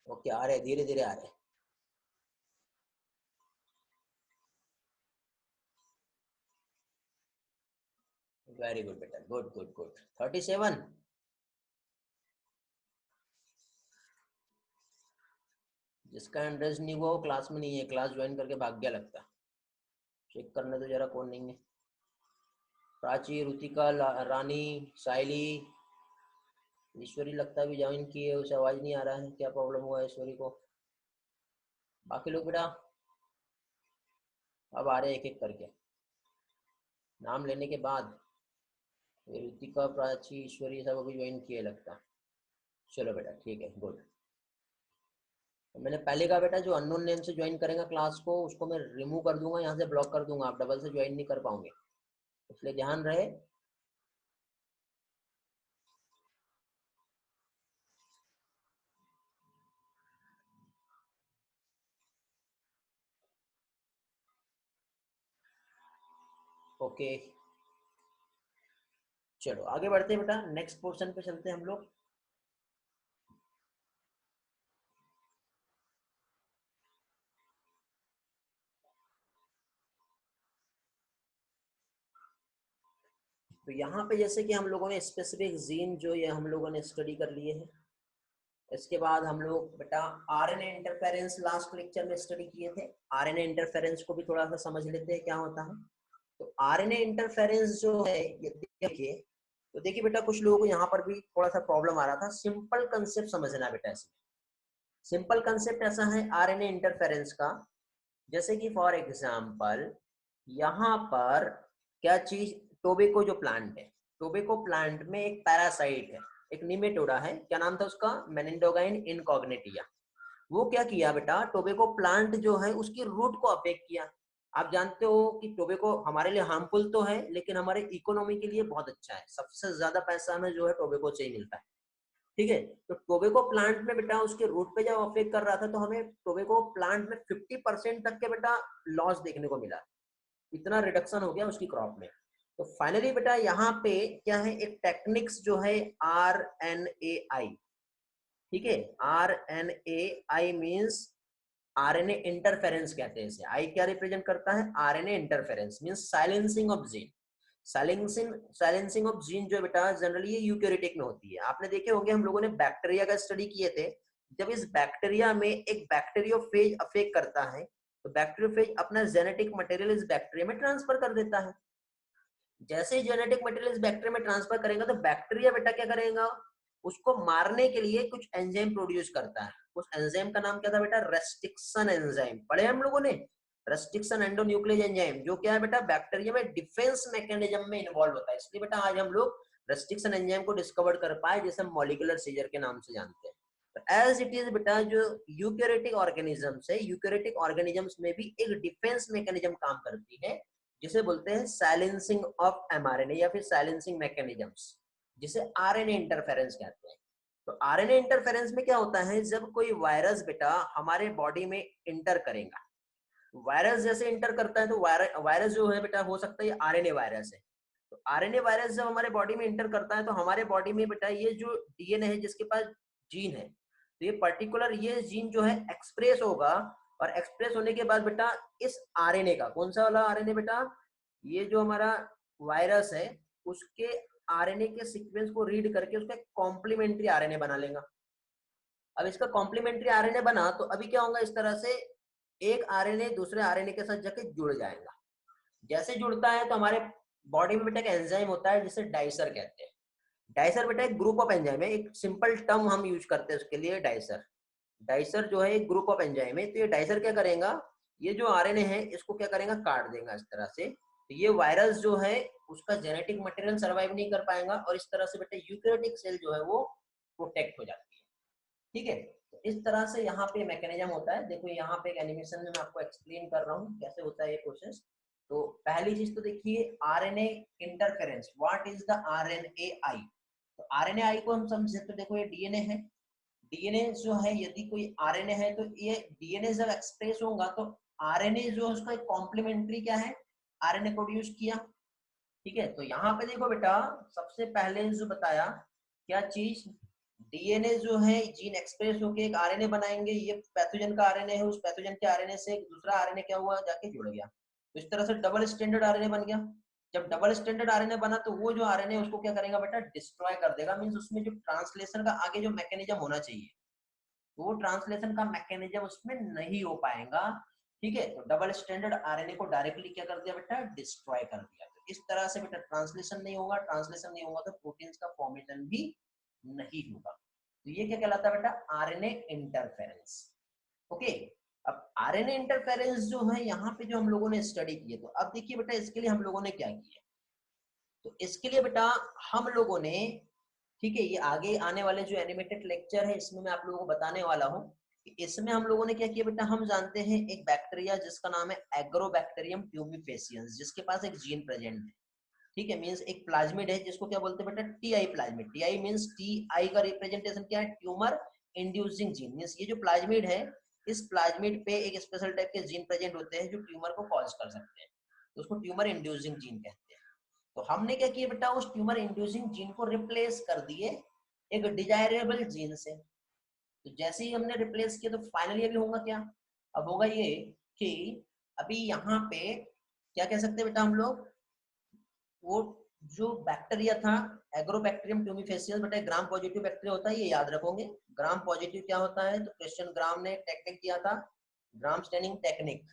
Speaker 1: Okay, आ रहे धीरे धीरे आ रहे। वेरी गुड बेटा, गुड गुड गुड। 37। जिसका इंटरेस्ट नहीं हुआ वो क्लास में नहीं है, क्लास ज्वाइन करके भाग गया लगता। चेक करने तो जरा कौन नहीं है। प्राची, रुतिका, रानी, साइली, ईश्वरी लगता भी ज्वाइन की है, उसे आवाज नहीं आ रहा है, क्या प्रॉब्लम हुआ है ईश्वरी को? बाकी लोग बेटा अब आ रहे एक एक करके नाम लेने के बाद। रुतिका, प्राची, ईश्वरी सब अभी ज्वाइन किए लगता। चलो बेटा ठीक है, गुड। तो मैंने पहले कहा बेटा जो अननोन नेम से ज्वाइन करेगा क्लास को उसको मैं रिमूव कर दूंगा, यहाँ से ब्लॉक कर दूंगा, आप डबल से ज्वाइन नहीं कर पाओगे, इसलिए ध्यान रहे। ओके, चलो आगे बढ़ते हैं बेटा, नेक्स्ट पोर्शन पे चलते हैं हम लोग। तो यहाँ पे जैसे कि हम लोगों ने स्पेसिफिक जीन जो ये हम लोगों ने स्टडी कर लिए हैं। इसके बाद हम लोग बेटा आरएनए इंटरफेरेंस लास्ट लेक्चर में स्टडी किए थे। आरएनए इंटरफेरेंस को भी थोड़ा सा समझ लेते हैं क्या होता है। तो आरएनए इंटरफेरेंस जो है ये देखिए, तो देखिए बेटा कुछ लोगों को यहाँ पर भी थोड़ा सा प्रॉब्लम आ रहा था। सिंपल कंसेप्ट समझना बेटा इसमें। सिंपल कंसेप्ट ऐसा है आरएनए इंटरफेरेंस का, जैसे कि फॉर एग्जांपल यहाँ पर क्या चीज, टोबैको जो प्लांट है, टोबैको प्लांट में एक पैरासाइट है, एक निमेटोडा है, क्या नाम था उसका? मेनिंडोगाइन इनकॉग्निटिया। वो क्या किया बेटा, टोबैको प्लांट जो है उसकी रूट को अफेक्ट किया। आप जानते हो कि टोबैको हमारे लिए हार्मफुल तो है लेकिन हमारे इकोनॉमी के लिए बहुत अच्छा है, सबसे ज्यादा पैसा हमें जो है टोबैको से ही मिलता है। ठीक है, तो टोबैको प्लांट में बेटा उसके रूट पे जब अफेक्ट कर रहा था तो हमें टोबैको प्लांट में 50% तक के बेटा लॉस देखने को मिला, इतना रिडक्शन हो गया उसकी क्रॉप में। तो फाइनली बेटा यहाँ पे क्या है, एक टेक्निक्स जो है RNAi। ठीक है, RNAi मींस आरएनए इंटरफेरेंस कहते हैं इसे। आई क्या रिप्रेजेंट करता है? RNA interference means silencing of gene. Silencing of gene जो बेटा जनरली ये यूकेरियोटिक में होती है। आपने देखे होंगे हम लोगों ने बैक्टीरिया का स्टडी किए थे, जब इस बैक्टीरिया में एक बैक्टीरियोफेज अफेक्ट करता है तो बैक्टीरियोफेज अपना जेनेटिक मटेरियल इस बैक्टीरिया में ट्रांसफर कर देता है। जैसे ही जेनेटिक मटेरियल इस बैक्टीरिया में ट्रांसफर करेगा तो बैक्टीरिया बेटा क्या करेगा, उसको मारने के लिए कुछ एंजाइम प्रोड्यूस करता है। उस एंजाइम का नाम क्या था बेटा? Restriction enzyme. पढ़े हम लोगों ने, रेस्ट्रिक्शन एंडोन्यूक्लियस एंजाइम, जो क्या है बेटा बैक्टीरिया में डिफेंस मैकेनिज्म में इन्वॉल्व होता है। इसलिए बेटा आज हम लोग रेस्ट्रिक्शन एंजाइम को डिस्कवर कर पाए, जैसे हम मॉलिक्यूलर सीजर के नाम से जानते हैं। एज इट इज बेटा जो यूकेरियोटिक ऑर्गेनिजम्स है, यूकेरियोटिक ऑर्गेनिजम्स में भी एक डिफेंस मैकेनिज्म काम करती है, जिसे बोलते हैं साइलेंसिंग ऑफ एमआरएनए या फिर साइलेंसिंग मैकेनिज्म्स, जिसे आरएनए इंटरफेरेंस कहते हैं। तो आरएनए इंटरफेरेंस में क्या होता है, जब कोई वायरस बेटा हमारे बॉडी में इंटर करेगा, वायरस जैसे इंटर करता है तो वायरस जो है बेटा हो सकता है आरएनए वायरस है। तो आरएनए वायरस जब हमारे बॉडी में इंटर करता है तो हमारे बॉडी में बेटा ये जो डीएनए है जिसके पास जीन है, तो ये पर्टिकुलर ये जीन जो है एक्सप्रेस होगा, और एक्सप्रेस होने के बाद बेटा इस आरएनए का, कौन सा वाला आरएनए बेटा, ये जो हमारा वायरस है उसके आरएनए के सीक्वेंस को रीड करके उसका कॉम्प्लीमेंट्री आरएनए बना लेगा। अब इसका कॉम्प्लीमेंट्री आरएनए बना तो अभी क्या होगा, इस तरह से एक आरएनए दूसरे आरएनए के साथ जाके जुड़ जाएगा। जैसे जुड़ता है तो हमारे बॉडी में बेटा एक एंजाइम होता है जिसे डाइसर कहते हैं। डाइसर बेटा एक ग्रुप ऑफ एंजाइम है, एक सिंपल टर्म हम यूज करते हैं उसके लिए, डाइसर। डाइसर जो है एक ग्रुप ऑफ एंजाइम है। तो ये डाइसर क्या करेगा, ये जो आरएनए है इसको क्या करेगा, काट देगा इस तरह से। तो ये वायरस जो है उसका जेनेटिक मटेरियल सर्वाइव नहीं कर पाएगा और इस तरह से बेटा यूकैरियोटिक सेल जो है वो प्रोटेक्ट हो जाती है। ठीक है, तो इस तरह से यहाँ पे मैकेनिज्म होता है। देखो यहाँ पे एक एनिमेशन में मैं आपको एक्सप्लेन कर रहा हूँ कैसे होता है ये प्रोसेस। तो पहली चीज तो देखिए RNA interference, what is the RNAi. तो आरएनएआई को हम समझे तो देखो ये डीएनए है। डीएनए जो है, यदि कोई आरएनए है तो ये डीएनए जब एक्सप्रेस होगा तो आरएनए जो है उसका एक कॉम्प्लीमेंट्री क्या है, आरएनए प्रोड्यूस किया। ठीक है, तो यहाँ पे देखो बेटा सबसे पहले जो बताया क्या चीज, डीएनए जो है जीन एक्सप्रेस होके एक आरएनए बनाएंगे, ये पैथोजन का आरएनए है, उस पैथोजन के आरएनए से एक दूसरा आरएनए क्या हुआ, जाके जुड़ गया। तो इस तरह से डबल स्टैंडर्ड आरएनए बन गया। जब डबल स्टैंडर्ड आरएनए बना तो वो जो आरएनए उसको क्या करेगा बेटा, डिस्ट्रॉय कर देगा। मींस उसमें जो ट्रांसलेशन का आगे जो मैकेनिज्म होना चाहिए तो वो ट्रांसलेशन का मैकेनिज्म उसमें नहीं हो पाएगा। ठीक है, तो डबल स्टैंडर्ड आरएनए को डायरेक्टली क्या कर दिया बेटा, डिस्ट्रॉय कर दिया। तो इस तरह से बेटा ट्रांसलेशन नहीं होगा, ट्रांसलेशन नहीं होगा तो प्रोटीन्स का फॉर्मेशन भी नहीं होगा। तो ये क्या कहलाता है बेटा, आरएनए इंटरफेरेंस। ओके, अब आरएनए इंटरफेरेंस जो है यहाँ पे जो हम लोगों ने स्टडी की है, तो अब देखिए बेटा इसके लिए हम लोगों ने क्या किया। तो इसके लिए बेटा हम लोगों ने, ठीक है, ये आगे आने वाले जो एनिमेटेड लेक्चर है इसमें मैं आप लोगों को बताने वाला हूँ कि इसमें हम लोगों ने क्या किया बेटा, हम जानते हैं एक बैक्टीरिया जिसका नाम है एग्रोबैक्टीरियम ट्यूबिफेसियंस, जिसके पास एक जीन प्रेजेंट है। ठीक है, मींस एक प्लाज्मिड है जिसको क्या बोलते हैं बेटा, TI plasmid. TI means TI का रिप्रेजेंटेशन क्या है, ट्यूमर इंड्यूसिंग जीन। मींस ये जो प्लाज्मिड है, इस प्लाज्मिड पे एक स्पेशल टाइप के जीन प्रेजेंट होते हैं जो ट्यूमर को कॉज कर सकते हैं, तो उसको ट्यूमर इंड्यूसिंग जीन कहते हैं। तो हमने क्या किया बेटा, उस ट्यूमर इंड्यूसिंग जीन को रिप्लेस कर दिए एक डिजायरेबल जीन से। तो जैसे ही हमने रिप्लेस किया तो फाइनली अभी होगा क्या, अब होगा ये कि अभी यहाँ पे क्या कह सकते हैं बेटा हम लोग, वो जो बैक्टीरिया था एग्रोबैक्टीरियम ट्यूबिफेसियस, बेटा ग्राम पॉजिटिव बैक्टीरिया होता है, ये याद रखोगे। ग्राम पॉजिटिव क्या होता है, तो क्रिश्चियन ग्राम ने टेक्निक दिया था, ग्राम स्टेनिंग टेक्निक।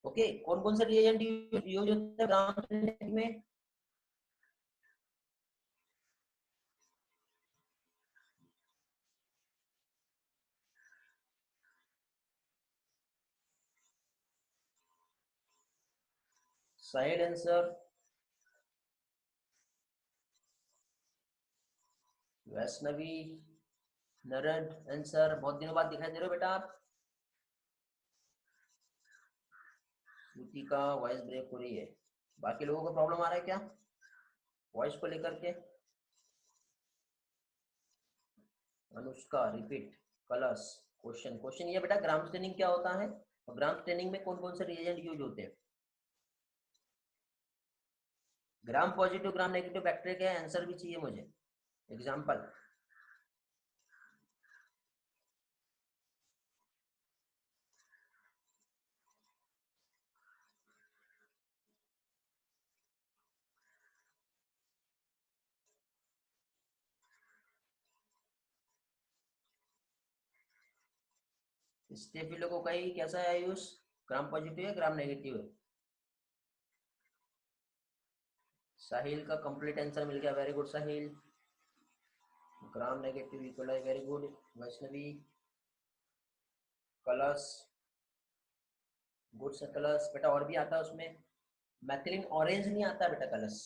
Speaker 1: ओके, कौन कौन से रिएजेंट यूज होते हैं ग्राम स्टेनिंग में, साइड आंसर, वैष्णवी, नरद आंसर। बहुत दिनों बाद दिखाई दे रहे हो बेटा आप। श्रुति का वॉइस ब्रेक हो रही है, बाकी लोगों को प्रॉब्लम आ रहा है क्या वॉइस को लेकर के। Anushka repeat, colours, question. Question ये बेटा ग्राम स्टेनिंग क्या होता है और ग्राम स्टेनिंग में कौन कौन से रिएजेंट यूज होते हैं। ग्राम पॉजिटिव ग्राम नेगेटिव बैक्टीरिया क्या है, आंसर भी चाहिए मुझे, एग्जांपल। स्टेफिलोकोकाई कैसा है आयुष, ग्राम पॉजिटिव है ग्राम नेगेटिव है। साहिल का कंप्लीट आंसर मिल गया, very good Sahil. Gram negative equal, very good Vaishnavi. Colours, good से कलर्स बेटा, और भी आता है उसमें, मैथिलीन ऑरेंज नहीं आता बेटा, कलर्स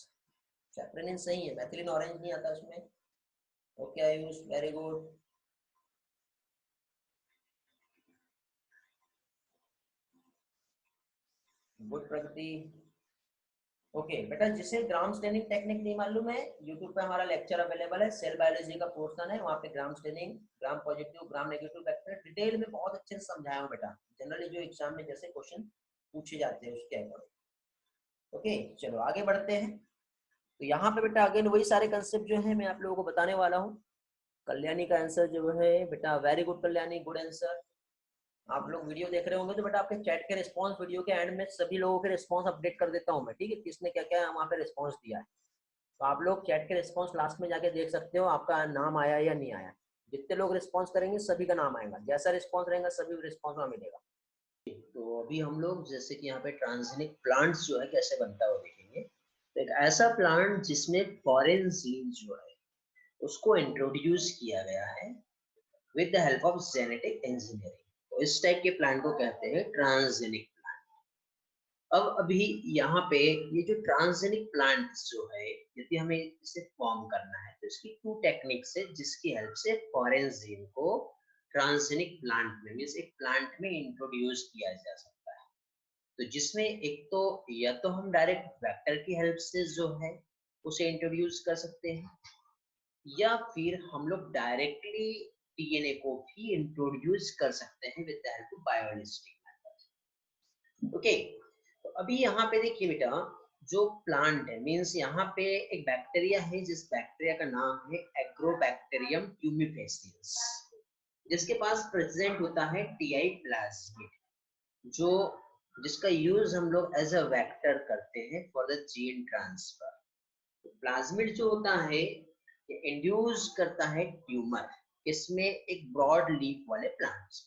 Speaker 1: सैप्रेनिन सही है, मैथिलीन ऑरेंज नहीं आता उसमें। Okay Ayush, very good. Good Pragati. Okay बेटा, जिसे ग्राम स्टेनिंग टेक्निक नहीं मालूम है, यूट्यूब पे हमारा लेक्चर अवेलेबल है, सेल बायोलॉजी का पोर्शन है, वहाँ पे gram staining, gram positive gram negative bacteria detail में बहुत अच्छे से समझाया हूँ बेटा, जनरली जो एग्जाम में जैसे क्वेश्चन पूछे जाते हैं उसके अकॉर्डिंग। ओके चलो आगे बढ़ते हैं। तो यहाँ पे बेटा अगेन वही सारे कंसेप्ट जो है मैं आप लोगों को बताने वाला हूँ। कल्याणी का आंसर जो है बेटा, very good Kalyani, good answer. आप लोग वीडियो देख रहे होंगे तो बेटा आपके चैट के रिस्पांस वीडियो के एंड में सभी लोगों के रिस्पांस अपडेट कर देता हूँ मैं, ठीक है, किसने क्या क्या वहाँ पे रिस्पांस दिया है। तो आप लोग चैट के रिस्पांस लास्ट में जाके देख सकते हो आपका नाम आया या नहीं आया। जितने लोग रिस्पांस करेंगे सभी का नाम आएगा, जैसा रिस्पांस रहेगा सभी रिस्पांस वहाँ मिलेगा। तो अभी हम लोग जैसे कि यहाँ पे ट्रांसजेनिक प्लांट्स जो है कैसे बनता है वो देखेंगे। तो एक ऐसा प्लांट जिसमें फॉरेन जीन जो है उसको इंट्रोड्यूस किया गया है with the help of genetic engineering, तो इस टाइप के प्लांट को कहते हैं ट्रांसजेनिक प्लांट। अब अभी यहाँ पे ये जो ट्रांसजेनिक प्लांट्स जो है यदि हमें इसे फॉर्म करना है तो इसकी 2 टेक्निक्स है जिसकी हेल्प से फॉरेन जीन को ट्रांसजेनिक प्लांट में मीन्स एक प्लांट में इंट्रोड्यूस किया जा सकता है। तो जिसमें एक तो या तो हम डायरेक्ट वेक्टर की हेल्प से जो है उसे इंट्रोड्यूस कर सकते हैं, या फिर हम लोग डायरेक्टली डीएनए को भी इंट्रोड्यूस कर सकते हैं with the help of biolistic method. Okay, तो अभी यहाँ पे देखिए बेटा, जो प्लांट है मीन्स यहाँ पे एक बैक्टीरिया है जिस बैक्टीरिया का नाम है एग्रोबैक्टीरियम ट्यूमिफेसियस, जिसके पास प्रेजेंट होता है टीआई प्लाज्मिड, जो जिसका यूज हम लोग एज अ वेक्टर करते हैं for the gene transfer. Plasmid जो होता है ये इंड्यूस करता है ट्यूमर, इसमें एक ब्रॉड लीफ वाले प्लांट्स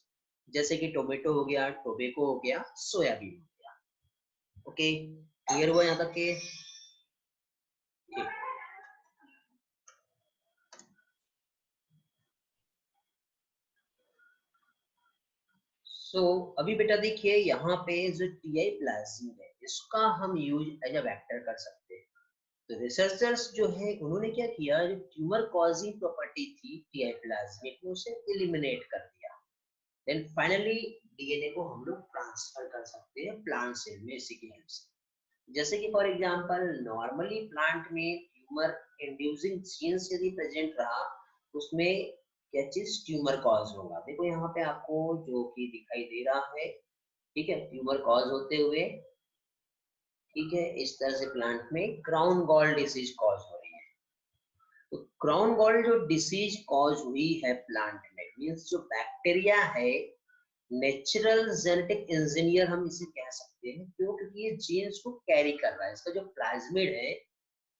Speaker 1: जैसे कि टोमेटो हो गया, टोबैको हो गया, सोयाबीन हो गया। ओके, क्लियर हुआ यहाँ तक के? सो अभी बेटा देखिए यहाँ पे जो टीआई प्लाज्मिड है इसका हम यूज एज अ वेक्टर कर सकते हैं। तो रिसर्चर्स जो है उन्होंने क्या किया, जो ट्यूमर कॉजिंग प्रॉपर्टी थी टीआई प्लाज्मिड में उसे एलिमिनेट कर दिया। देन फाइनली डीएनए को हम लोग ट्रांसफर कर सकते हैं प्लांट सेल में इसी की हेल्प से। जैसे कि फॉर एग्जांपल नॉर्मली प्लांट में ट्यूमर इंड्यूसिंग जीन्स यदि प्रेजेंट रहा उसमें क्या चीज ट्यूमर कॉज होगा। देखो यहाँ पे आपको जो कि दिखाई दे रहा है, ठीक है, ट्यूमर कॉज होते हुए, ठीक है, इस तरह से प्लांट में क्राउन गॉल डिसीज कॉज हो रही है। तो क्राउन गॉल जो डिसीज कॉज हुई है प्लांट में मीन्स जो बैक्टीरिया है नेचुरल जेनेटिक इंजीनियर हम इसे कह सकते हैं, क्यों? क्योंकि ये जीन्स को कैरी कर रहा है, इसका जो प्लाज्मिड है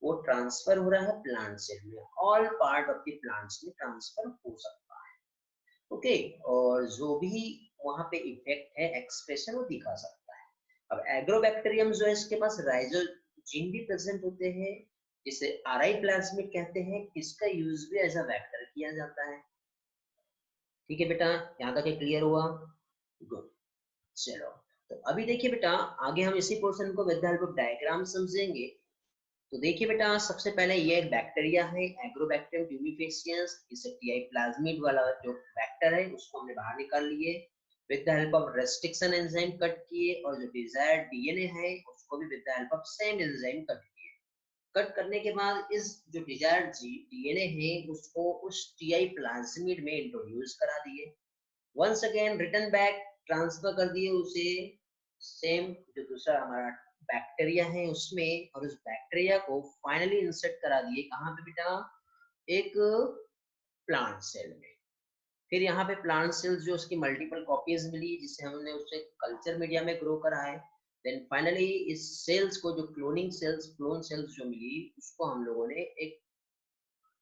Speaker 1: वो ट्रांसफर हो रहा है प्लांट सेल में, all part of the plants में ट्रांसफर हो सकता है। ओके, और जो भी वहां पे इफेक्ट है एक्सप्रेशन वो दिखा सकता है। अब एग्रोबैक्टीरियम जो है इसके पास राइजोजीन भी प्रेजेंट होते हैं जिसे आरआई प्लाज्मिड कहते हैं, इसका यूज भी एज अ वेक्टर किया जाता है। ठीक है बेटा, यहाँ तक क्लियर हुआ? गुड, चलो तो अभी देखिए बेटा आगे हम इसी पोर्शन को with the help of diagram समझेंगे। तो देखिए बेटा सबसे पहले ये एक बैक्टीरिया है एग्रोबैक्टीरियम ट्यूमिफेसियस, इसे टीआई प्लाज्मिड वाला जो बैक्टर है उसको हमने बाहर निकाल लिए, with the help of restriction enzyme cut किए, और जो डिजायर्ड डीएनए है उसको भी with the help of same enzyme cut किए। कट करने के बाद इस जो डिजायर्ड डीएनए है उसको उस टीआई प्लाज्मिड में इंट्रोड्यूस करा दिए, once again return back transfer कर दिए उसे सेम जो दूसरा हमारा बैक्टीरिया है उसमें, और उस बैक्टीरिया को फाइनली इंसर्ट करा दिए कहाँ पे बेटा, एक प्लांट सेल में। फिर यहाँ पे प्लांट सेल्स जो उसकी मल्टीपल कॉपीज मिली जिसे हमने उसे कल्चर मीडिया में ग्रो करा है। देन फाइनली इस सेल्स को जो क्लोन सेल्स जो मिली उसको हम लोगों ने एक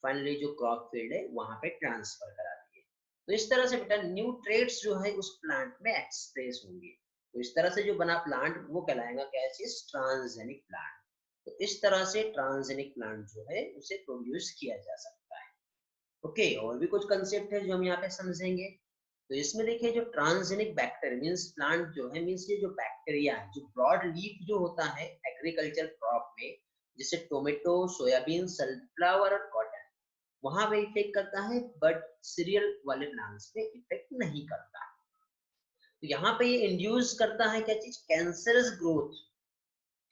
Speaker 1: फाइनली जो क्रॉप फील्ड है वहां पे ट्रांसफर करा दिए। तो इस तरह से बेटा न्यू ट्रेड्स जो है उस प्लांट में एक्सप्रेस होंगे। तो इस तरह से जो बना प्लांट वो कहलाएगा क्या चीज, ट्रांसजेनिक प्लांट। तो इस तरह से ट्रांसजेनिक प्लांट जो है उसे प्रोड्यूस किया जा सकता है। ओके, और भी कुछ कंसेप्ट है जो हम यहाँ पे समझेंगे। तो इसमें देखिए जो ट्रांसजेनिक बैक्टीरिया मींस प्लांट जो है मींस ये जो बैक्टीरिया है जो ब्रॉड लीफ जो होता है एग्रीकल्चर क्रॉप में जैसे टोमेटो, सोयाबीन, सनफ्लावर और कॉटन, वहां पे इफेक्ट करता है बट सीरियल वाले प्लांट्स पे इफेक्ट नहीं करता। तो यहाँ पे ये इंड्यूस करता है क्या चीज, कैंसरस ग्रोथ।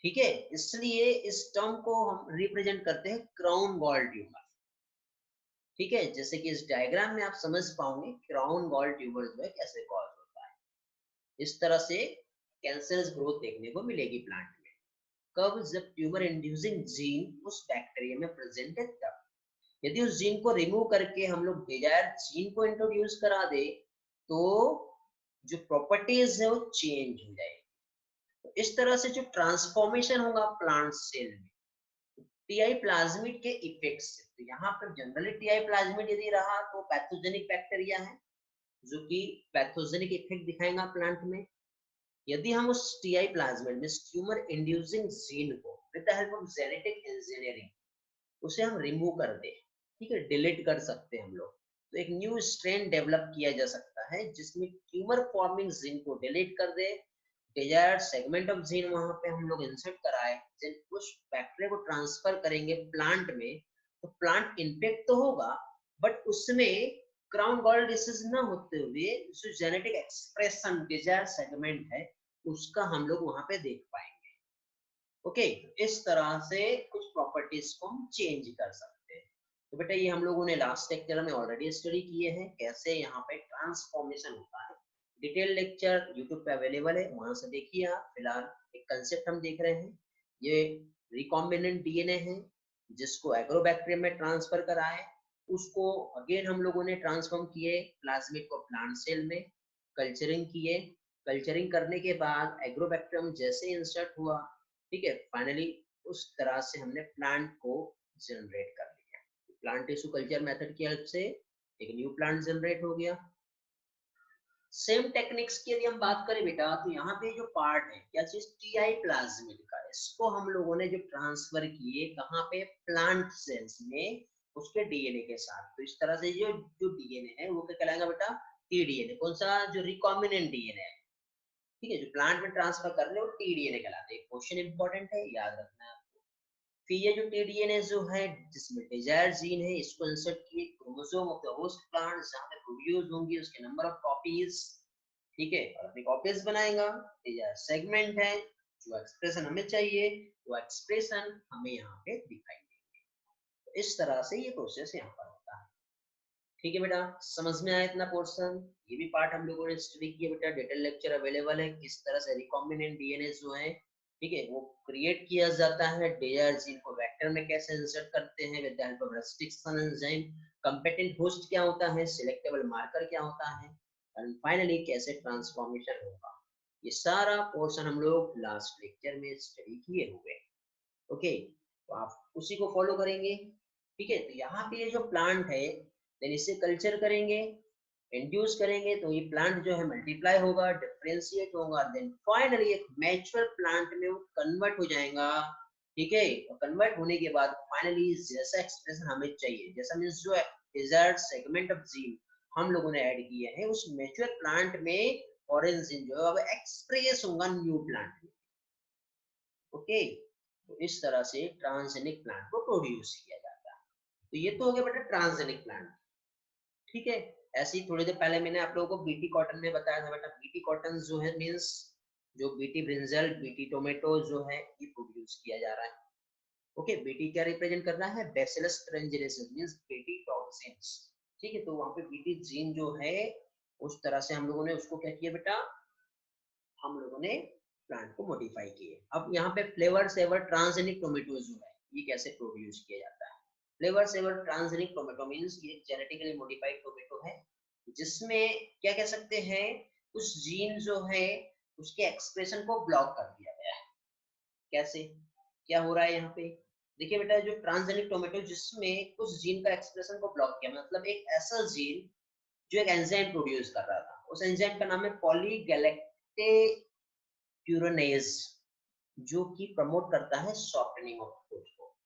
Speaker 1: ठीक है, इसलिए इस टर्म को हम रिप्रेजेंट करते हैं क्राउन गॉल ट्यूमर। ठीक है, जैसे कि इस डायग्राम में आप समझ पाओगे क्राउन गॉल ट्यूमर जो है कैसे कॉज होता है। इस तरह से कैंसरस ग्रोथ देखने को मिलेगी प्लांट में। कब, जब ट्यूमर इंड्यूसिंग जीन उस बैक्टीरिया में प्रेजेंट है तब। यदि उस जीन को रिमूव करके हम लोग डिजायर्ड जीन को इंट्रोड्यूस करा दे तो जो प्रॉपर्टीज है वो चेंज हो जाएगी। तो इस तरह से जो ट्रांसफॉर्मेशन होगा प्लांट सेल में टीआई प्लाज्मिड के इफेक्ट से। तो यहाँ पर जनरली टीआई प्लाज्मिड यदि रहा तो पैथोजेनिक बैक्टीरिया है जो कि पैथोजेनिक इफेक्ट दिखाएगा प्लांट में। यदि हम उस टीआई प्लाज्मिड में ट्यूमर इंड्यूसिंग जीन को with the help of genetic engineering उसे हम रिमूव कर दें, ठीक है, डिलीट कर सकते हैं हम लोग, तो एक न्यू स्ट्रेन डेवलप किया जा सकता है जिसमें ट्यूमर फॉर्मिंग जीन को डिलीट कर दे, डिजायर्ड सेगमेंट ऑफ जीन वहां पे हम लोग इंसर्ट कराए, देन उस बैक्टीरिया को ट्रांसफर करेंगे प्लांट में, तो प्लांट इन्फेक्ट तो होगा बट उसमें क्राउन गॉल डिसीज ना होते हुए जो जेनेटिक एक्सप्रेशन डिजायर्ड सेगमेंट है उसका हम लोग वहां पे देख पाएंगे। ओके, इस तरह से कुछ प्रॉपर्टीज को हम चेंज कर सकते हैं। तो बेटा ये हम लोगों ने लास्ट लेक्चर में ऑलरेडी स्टडी किए हैं कैसे यहाँ पे ट्रांसफॉर्मेशन होता है। डिटेल लेक्चर यूट्यूब पे अवेलेबल है, वहां से देखिए आप। फिलहाल एक कंसेप्ट हम देख रहे हैं, ये रिकॉम्बिनेंट डीएनए है जिसको एग्रोबैक्टीरियम में ट्रांसफर कराए, उसको अगेन हम लोगों ने ट्रांसफॉर्म किए प्लाज्मिड को प्लांट सेल में, कल्चरिंग किए, कल्चरिंग करने के बाद एग्रोबैक्टीरियम जैसे इंसर्ट हुआ, ठीक है, फाइनली उस तरह से हमने प्लांट को जनरेट कर लिया। प्लांट टिश्यू कल्चर मेथड की हेल्प से एक न्यू प्लांट जनरेट हो गया। सेम टेक्निक्स की यदि हम बात करें बेटा, तो यहाँ पे जो पार्ट है क्या चीज, टीआई प्लाज्मिड का, इसको हम लोगों ने जो ट्रांसफर किए कहाँ पे, प्लांट सेल्स में उसके डीएनए के साथ। तो इस तरह से जो जो डीएनए है वो क्या कहलाएगा बेटा, टीडीएनए। कौन सा, जो रिकॉम्बिनेंट डीएनए है, ठीक है, जो प्लांट में ट्रांसफर कर रहे हो टीडीएनए कहलाते हैं। क्वेश्चन इंपॉर्टेंट है, याद रखना है आपको। फिर ये जो टीडीएनए जो है जिसमें डिजायर जीन है इसको इंसर्ट किए chromosome of the host plant जहां पे प्रोड्यूस होंगी उसके नंबर ऑफ कॉपीज, ठीक है, और अपनी कॉपीज बनाएगा। डिजायर सेगमेंट है, जो एक्सप्रेशन हमें चाहिए वो एक्सप्रेशन हमें यहाँ पे दिखाई देंगे। तो इस तरह से ये प्रोसेस यहाँ पर होता है। ठीक है बेटा, समझ में आया इतना पोर्शन। ये भी पार्ट हम लोगों ने स्टडी किया बेटा, डिटेल लेक्चर अवेलेबल है किस तरह से रिकॉम्बिनेंट डीएनए जो है, ठीक है, वो क्रिएट किया जाता है, डिजायर जीन को वेक्टर में कैसे इंसर्ट करते हैं with the help of restriction enzyme, competent host क्या होता है, सिलेक्टेबल मार्कर क्या होता है, एंड फाइनली कैसे ट्रांसफॉर्मेशन होगा। ये सारा पोर्शन हम लोग लास्ट लेक्चर में स्टडी किए हुए। ओके, तो आप उसी को फॉलो करेंगे। ठीक है, तो यहाँ पे ये जो प्लांट है देन इसे कल्चर करेंगे, इंड्यूस करेंगे, तो ये प्लांट जो है मल्टीप्लाई होगा, डिफरेंशिएट होगा, देन फाइनली एक मैच्योर प्लांट में वो कन्वर्ट हो जाएगा। ठीक है, और कन्वर्ट होने के बाद फाइनली जैसा एक्सप्रेशन हमें चाहिए, जैसा मींस जो डिजायर्ड सेगमेंट ऑफ जीन हम लोगों ने ऐड किए हैं उस मैच्योर प्लांट में ऑरेंज जीन जो है अब एक्सप्रेस होगा न्यू प्लांट में। ओके, तो इस तरह से ट्रांसजेनिक प्लांट को प्रोड्यूस किया जाता है। तो ये तो हो गया बेटा ट्रांसजेनिक प्लांट। ठीक है, ऐसे ही थोड़ी देर पहले मैंने आप लोगों को बीटी कॉटन में बताया था बेटा, बीटी कॉटन जो है मींस जो बीटी ब्रिंजल, बीटी टोमेटो जो है ये प्रोड्यूस किया जा रहा है। ओके, बीटी क्या रिप्रेजेंट कर रहा है, bacillus thuringiensis means BT toxins. ठीक है, तो वहां पे बीटी जीन जो है उस तरह से हम लोगों ने उसको क्या किया बेटा, हम लोगों ने प्लांट को मॉडिफाई किए। अब यहाँ पे फ्लेवर सेवर ट्रांसजेनिक टोमेटो जो है ये कैसे प्रोड्यूस किया जाता है। Flavr Savr transgenic tomato means ये जेनेटिकली मॉडिफाइड टोमेटो है जिसमें क्या कह सकते हैं, उस जीन जो है उसके एक्सप्रेशन को ब्लॉक कर दिया गया है। कैसे, क्या हो रहा है यहाँ पे, देखिए बेटा, जो ट्रांसजेनिक टोमेटो जिसमें उस जीन का एक्सप्रेशन को ब्लॉक किया, मतलब एक ऐसा जीन जो एक एंजाइम प्रोड्यूस कर रहा था, उस एंजाइम का नाम है पॉलीगैलेक्टेक्यूरेनेज, जो कि प्रमोट करता है सॉफ्टनिंग ऑफ फूड को,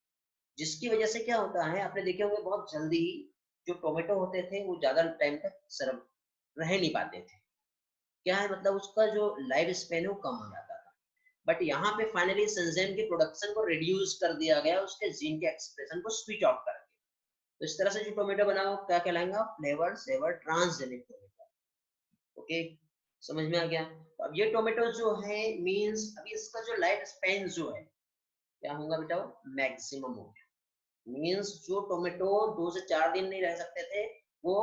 Speaker 1: जिसकी वजह से क्या होता है, आपने देखे होंगे बहुत जल्दी ही जो टोमेटो होते थे वो ज्यादा टाइम तक सर्व रह नहीं पाते थे। क्या है मतलब उसका जो लाइफ स्पेन है वो कम हो जाता था। बट यहाँ पे फाइनली इस एंजाइम के प्रोडक्शन को रिड्यूस कर दिया गया, उसके जीन के एक्सप्रेशन को स्विच ऑफ कर दिया। तो इस तरह से जो टोमेटो बना वो क्या कहलाएगा, Flavr Savr transgenic tomato. Okay, समझ में आ गया। तो अब ये टोमेटो जो है मींस अभी इसका जो लाइफ स्पेन जो है क्या होगा बेटा, मैक्सिमम हो गया। मींस जो टोमेटो 2 से 4 दिन नहीं रह सकते थे वो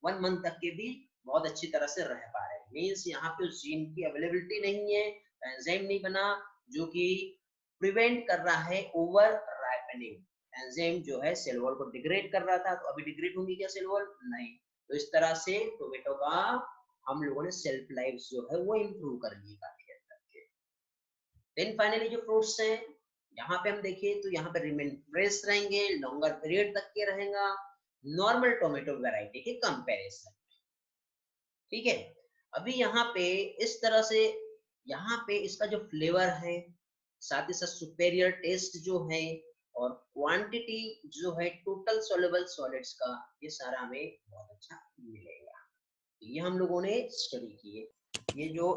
Speaker 1: 1 मंथ तक के भी बहुत अच्छी तरह से रह पा रहे हैं। मींस यहाँ पे उस जीन की अवेलेबिलिटी नहीं है, एंजाइम नहीं बना जो कि प्रिवेंट कर रहा है ओवर राइपनिंग। एंजाइम जो है सेल वॉल को डिग्रेड कर रहा था, तो अभी डिग्रेड होंगी क्या सेल वॉल, नहीं। तो इस तरह से टोमेटो का हम लोगों ने सेल्फ लाइफ जो है वो इम्प्रूव कर ली काफी हद तक के। देन फाइनली जो फ्रूट्स हैं यहाँ पे हम देखिए तो यहाँ पे रिमेन फ्रेश रहेंगे, लॉन्गर पीरियड तक के रहेगा नॉर्मल टोमेटो वैरायटी के कंपैरिजन। ठीक है, अभी यहाँ पे इस तरह से यहाँ पे इसका जो फ्लेवर है, साथ ही साथ सुपेरियर टेस्ट जो है, और क्वांटिटी जो है टोटल सोल्युबल सॉलिड्स का, ये सारा हमें बहुत अच्छा मिलेगा। ये हम लोगों ने स्टडी की है। ये जो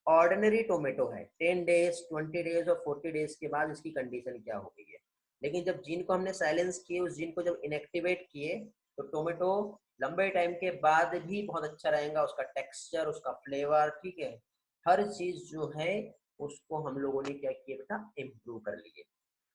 Speaker 1: ऑर्डिनरी टोमेटो है 10 डेज 20 डेज और 40 डेज के बाद इसकी कंडीशन क्या हो गई है, लेकिन जब जीन को हमने साइलेंस किए, उस जीन को जब इनएक्टिवेट किए, तो टोमेटो लंबे टाइम के बाद भी बहुत अच्छा रहेगा, उसका टेक्सचर, उसका फ्लेवर, ठीक है, हर चीज जो है उसको हम लोगों ने क्या किया बेटा, इम्प्रूव कर लिए।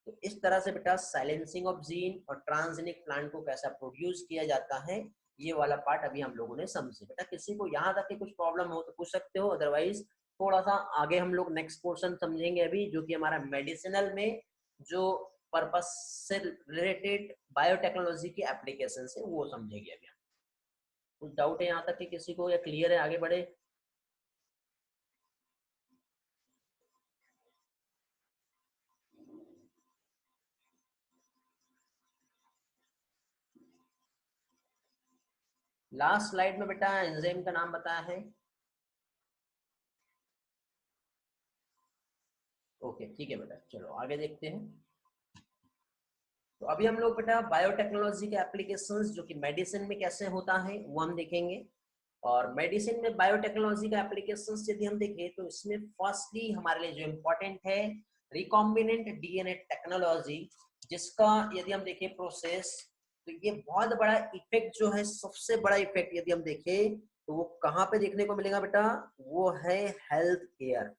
Speaker 1: तो इस तरह से बेटा साइलेंसिंग ऑफ जीन और ट्रांसजेनिक प्लांट को कैसा प्रोड्यूस किया जाता है, ये वाला पार्ट अभी हम लोगों ने समझे। बेटा किसी को यहाँ तक के कुछ प्रॉब्लम हो तो पूछ सकते हो, अदरवाइज थोड़ा सा आगे हम लोग नेक्स्ट पोर्शन समझेंगे अभी, जो कि हमारा मेडिसिनल में जो पर्पस से रिलेटेड बायोटेक्नोलॉजी की एप्लीकेशन है वो समझेंगे अभी हम। कुछ डाउट है यहाँ तक कि किसी को, या क्लियर है, आगे बढ़े? लास्ट स्लाइड में बेटा एंजाइम का नाम बताया है। ओके ठीक है बेटा, चलो आगे देखते हैं। तो अभी हम लोग बेटा बायोटेक्नोलॉजी के एप्लीकेशंस जो कि मेडिसिन में कैसे होता है वो हम देखेंगे। और मेडिसिन में बायोटेक्नोलॉजी का एप्लीकेशंस यदि हम देखें तो इसमें फर्स्टली हमारे लिए जो इम्पोर्टेंट है रिकॉम्बिनेंट डीएनए टेक्नोलॉजी, जिसका यदि हम देखें प्रोसेस, तो ये बहुत बड़ा इफेक्ट जो है, सबसे बड़ा इफेक्ट यदि हम देखें तो वो कहाँ पे देखने को मिलेगा बेटा, वो है health care.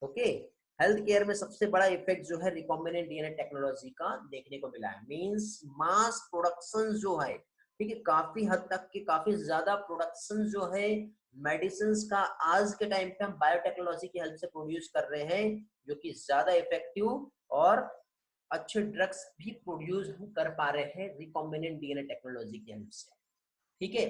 Speaker 1: Okay, health care में सबसे बड़ा इफेक्ट जो है रिकॉम्बिनेंट डीएनए टेक्नोलॉजी का देखने को मिला है। मींस मास प्रोडक्शन जो है, ठीक है, काफी हद तक की काफी ज्यादा प्रोडक्शन जो है मेडिसिन का आज के टाइम पे हम बायोटेक्नोलॉजी की हेल्प से प्रोड्यूस कर रहे हैं, जो कि ज्यादा इफेक्टिव और अच्छे ड्रग्स भी प्रोड्यूस कर पा रहे हैं रिकॉम्बिनेंट डीएनए टेक्नोलॉजी की हेल्प से। ठीक है,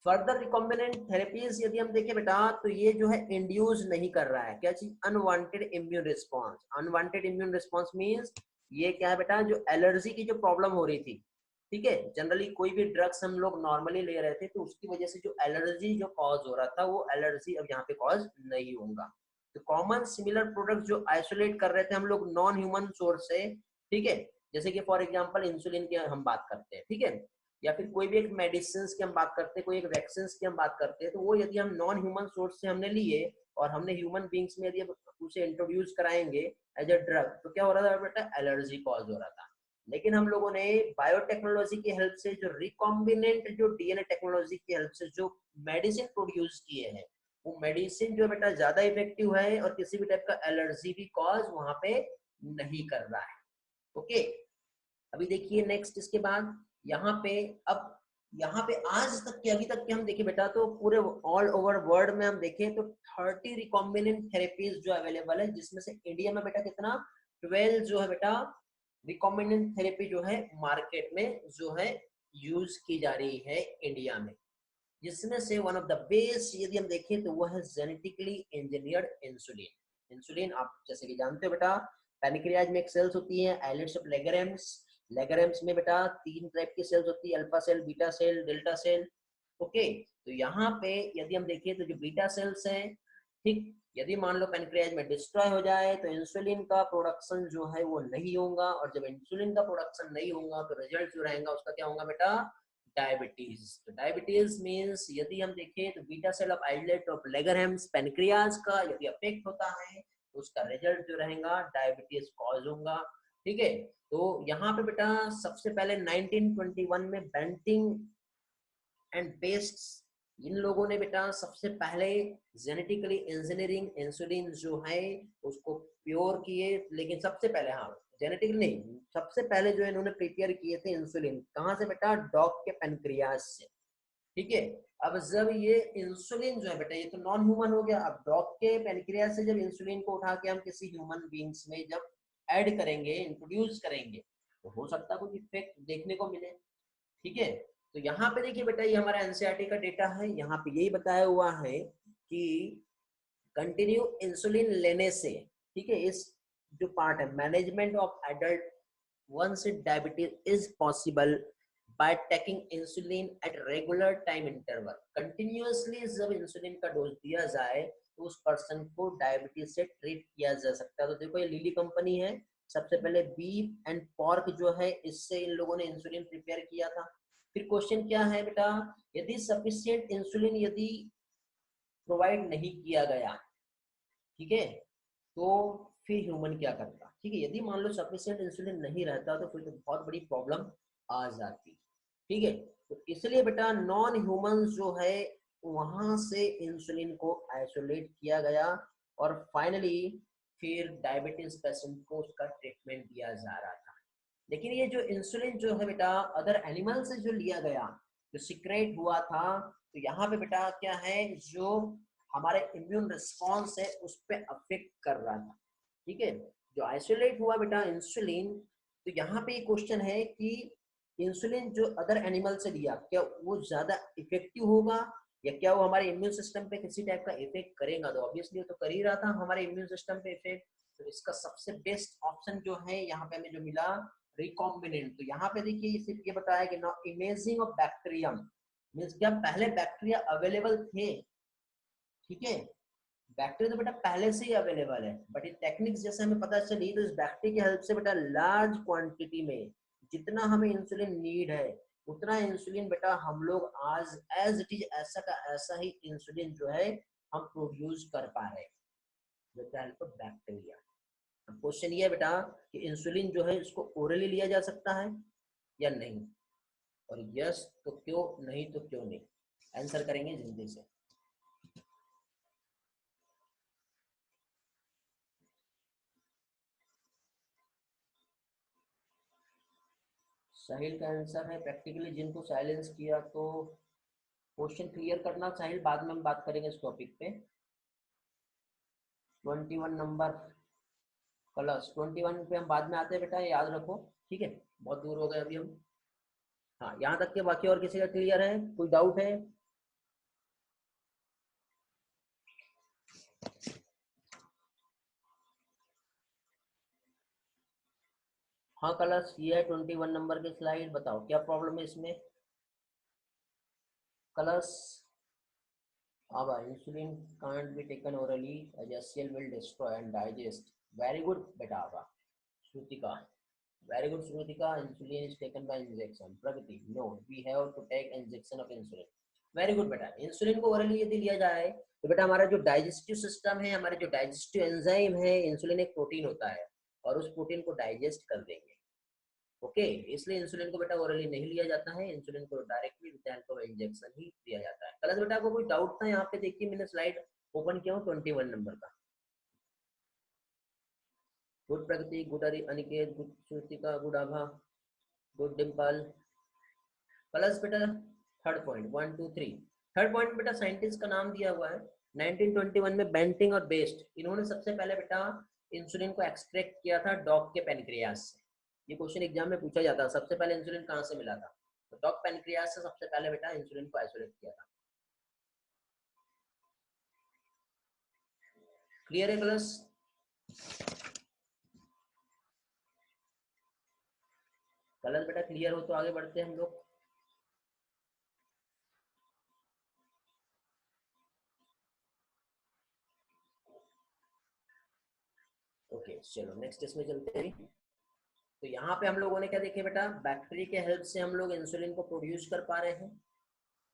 Speaker 1: फर्दर रिकॉम्बिनेंट थेरेपीज यदि हम देखें बेटा, तो ये जो है इंड्यूस नहीं कर रहा है क्या चीज, unwanted immune response. Unwanted immune response means ये क्या है बेटा, जो एलर्जी की जो प्रॉब्लम हो रही थी, ठीक है, जनरली कोई भी ड्रग्स हम लोग नॉर्मली ले रहे थे तो उसकी वजह से जो एलर्जी जो कॉज हो रहा था, वो एलर्जी अब यहाँ पे कॉज नहीं होगा। तो कॉमन सिमिलर प्रोडक्ट जो आइसोलेट कर रहे थे हम लोग नॉन ह्यूमन सोर्स से, ठीक है, जैसे कि फॉर एग्जांपल इंसुलिन की हम बात करते हैं, ठीक है, या फिर कोई भी एक मेडिसिन की हम बात करते हैं, कोई एक वैक्सीन की हम बात करते हैं, तो वो यदि हम नॉन ह्यूमन सोर्स से हमने लिए और हमने ह्यूमन बींग्स में यदि उसे इंट्रोड्यूस कराएंगे एज अ ड्रग, तो क्या हो रहा था बेटा, एलर्जी कॉज हो रहा था। लेकिन हम लोगों ने बायोटेक्नोलॉजी की हेल्प से, जो रिकॉम्बिनेंट जो डीएनए टेक्नोलॉजी की हेल्प से जो मेडिसिन प्रोड्यूस किए हैं, वो मेडिसिन जो बेटा ज्यादा इफेक्टिव है और किसी भी टाइप का एलर्जी भी कॉज वहां पे नहीं कर रहा है। ओके, अभी देखिए नेक्स्ट इसके बाद यहाँ पे, अब यहाँ पे आज तक के, अभी तक के हम देखें बेटा, तो पूरे ऑल ओवर वर्ल्ड में हम देखें तो 30 रिकॉम्बिनेंट थेरेपीज जो अवेलेबल है, जिसमें से इंडिया में बेटा कितना, 12 जो है बेटा रिकॉम्बिनेंट थेरेपी जो है मार्केट में जो है यूज की जा रही है इंडिया में, जिसमें से वन ऑफ द बेस्ट यदि हम देखें तो वो है जेनेटिकली इंजीनियर्ड इंसुलिन। इंसुलिन आप जैसे कि जानते हो बेटा, पैनक्रियाज में एक सेल्स होती है आइलेट्स ऑफ लेगरेम्स। लेगरेम्स में बेटा 3 टाइप की सेल्स होती है, alpha cell, beta cell, delta cell. Okay, तो यहाँ पे यदि हम देखें तो जो बीटा सेल्स हैं, ठीक, यदि मान लो पैनक्रियाज में डिस्ट्रॉय हो जाए तो इंसुलिन का प्रोडक्शन जो है वो नहीं होगा, और जब इंसुलिन का प्रोडक्शन नहीं होगा तो रिजल्ट जो रहेगा उसका क्या होगा बेटा, डायबिटीज। तो डायबिटीज मींस यदि हम देखें तो beta cell of islet of Langerhans pancreas का यदि अफेक्ट होता है तो उसका रिजल्ट जो रहेगा डायबिटीज कॉज होगा। ठीक है, तो यहाँ पे बेटा सबसे पहले 1921 में बेंटिंग एंड पेस्ट, इन लोगों ने बेटा सबसे पहले जेनेटिकली इंजीनियरिंग इंसुलिन जो है उसको प्योर किए। लेकिन सबसे पहले, हाँ, जेनेटिक नहीं, सबसे पहले जो इन्होंने प्रिपेयर किए थे इंसुलिन, कहाँ से बेटा, डॉग के पेनक्रियाज से। ठीक है, अब जब ये इंसुलिन जो है बेटा, ये तो नॉन ह्यूमन हो गया, अब डॉग के पेनक्रियाज से जब इंसुलिन को उठा के हम किसी ह्यूमन बींग्स में जब ऐड करेंगे, इंट्रोड्यूस करेंगे, तो हो सकता है कुछ इफेक्ट देखने को मिले। ठीक है, तो यहाँ पे देखिए बेटा, ये हमारा एनसीईआरटी का डेटा है, यहाँ पे यही बताया हुआ है कि कंटिन्यू इंसुलिन लेने से, ठीक है, इस जो पार्ट है management of adult once diabetes is possible by taking insulin at regular time interval। continuously जब इंसुलिन का डोज दिया जाए उस पर्सन को डायबिटीज से ट्रीट किया जा सकता है। तो देखो ये लिली कंपनी है, सबसे पहले बीफ एंड पॉर्क जो है इससे इन लोगों ने इंसुलिन प्रिपेयर किया था। फिर क्वेश्चन क्या है बेटा, यदि सफिशिएंट इंसुलिन यदि प्रोवाइड नहीं किया गया, ठीक है, तो फिर ह्यूमन क्या करता, ठीक है, यदि मान लो सफिशिएंट इंसुलिन नहीं रहता तो फिर तो बहुत बड़ी प्रॉब्लम आ जाती, ठीक है। तो इसलिए बेटा नॉन ह्यूमन जो है वहां से इंसुलिन को आइसोलेट किया गया और फाइनली फिर डायबिटीज पेशेंट को उसका ट्रीटमेंट दिया जा रहा था। लेकिन ये जो इंसुलिन जो है बेटा अदर एनिमल से जो लिया गया, जो सीक्रेट हुआ था, तो यहाँ पे बेटा क्या है, जो हमारे इम्यून रिस्पॉन्स है उस पर अफेक्ट कर रहा था, ठीक है। जो आइसोलेट हुआ बेटा इंसुलिन, तो यहाँ पे क्वेश्चन है कि इंसुलिन जो अदर एनिमल से लिया क्या वो ज्यादा इफेक्टिव होगा या क्या वो हमारे इम्यून सिस्टम पे किसी टाइप का इफेक्ट करेगा, तो ऑब्वियसली तो कर ही रहा था हमारे इम्यून सिस्टम पे इफेक्ट। तो इसका सबसे बेस्ट ऑप्शन जो है यहाँ पे हमें जो मिला रिकॉम्बिनेंट। तो यहाँ पे देखिए सिर्फ ये बताया कि ना इमेजिंग ऑफ बैक्टीरियम मीन्स क्या पहले बैक्टीरिया अवेलेबल थे, ठीक है, बैक्टीरिया तो बेटा पहले से ही अवेलेबल है, बट ये टेक्निक्स जैसे हमें पता चली तो इस बैक्टीरिया की हेल्प से बेटा लार्ज क्वांटिटी में जितना हमें इंसुलिन नीड है उतना इंसुलिन बेटा हम लोग आज एज इट इज ऐसा का ऐसा ही इंसुलिन जो है हम प्रोड्यूस कर पा रहे हैं with the help of bacteria. Question ये है बेटा कि इंसुलिन जो है इसको ओरली लिया जा सकता है या नहीं, और यस तो क्यों, नहीं तो क्यों नहीं, आंसर करेंगे जल्दी से। साहिल का आंसर है प्रैक्टिकली जिनको साइलेंस किया, तो क्वेश्चन क्लियर करना साहिल, बाद में हम बात करेंगे इस टॉपिक पे। 21 नंबर प्लस 21 पे हम बाद में आते हैं बेटा, याद रखो, ठीक है, बहुत दूर हो गए अभी हम। हाँ यहाँ तक के बाकी और किसी का क्लियर है, कोई डाउट है? हाँ कलर्स ये है 21 नंबर की स्लाइड, बताओ क्या प्रॉब्लम है इसमें कलर्स। अब insulin can't be taken orally as HCl will destroy and digest, very good बेटा आवा Shrutika, very good Shrutika, insulin is taken by injection, Pragati no we have to take injection of insulin, very good बेटा। Insulin को orally यदि लिया जाए तो बेटा हमारा जो डाइजेस्टिव सिस्टम है, हमारे जो डाइजेस्टिव एंजाइम है, इंसुलिन एक प्रोटीन होता है और उस प्रोटीन को डाइजेस्ट कर देंगे, ओके। इसलिए इंसुलिन को बेटा ओरली नहीं लिया जाता है, इंसुलिन को directly with help of injection ही दिया जाता है। कल बेटा को कोई डाउट था यहाँ पे, देखिए मैंने स्लाइड ओपन किया हूँ 21 नंबर का। Good Pragati, good Aniket, good Shrutika, good Abha, good Dimple. Plus बेटा थर्ड पॉइंट 1 2 3, थर्ड पॉइंट बेटा साइंटिस्ट का नाम दिया हुआ है 1921 में बेंटिंग और बेस्ट, इन्होंने सबसे पहले बेटा इंसुलिन को एक्सट्रैक्ट किया था डॉग के पेनक्रियास से। ये क्वेश्चन एग्जाम में पूछा जाता है, सबसे पहले इंसुलिन कहाँ से मिला था, तो डॉग पेनक्रियास से सबसे पहले बेटा इंसुलिन को आइसोलेट किया था। क्लियर है क्लास? कलर बेटा क्लियर हो तो आगे बढ़ते हैं हम लोग। ओके चलो नेक्स्ट इसमें चलते हैं। तो यहाँ पे हम लोगों ने क्या देखे बेटा, बैक्टीरिया के हेल्प से हम लोग इंसुलिन को प्रोड्यूस कर पा रहे हैं।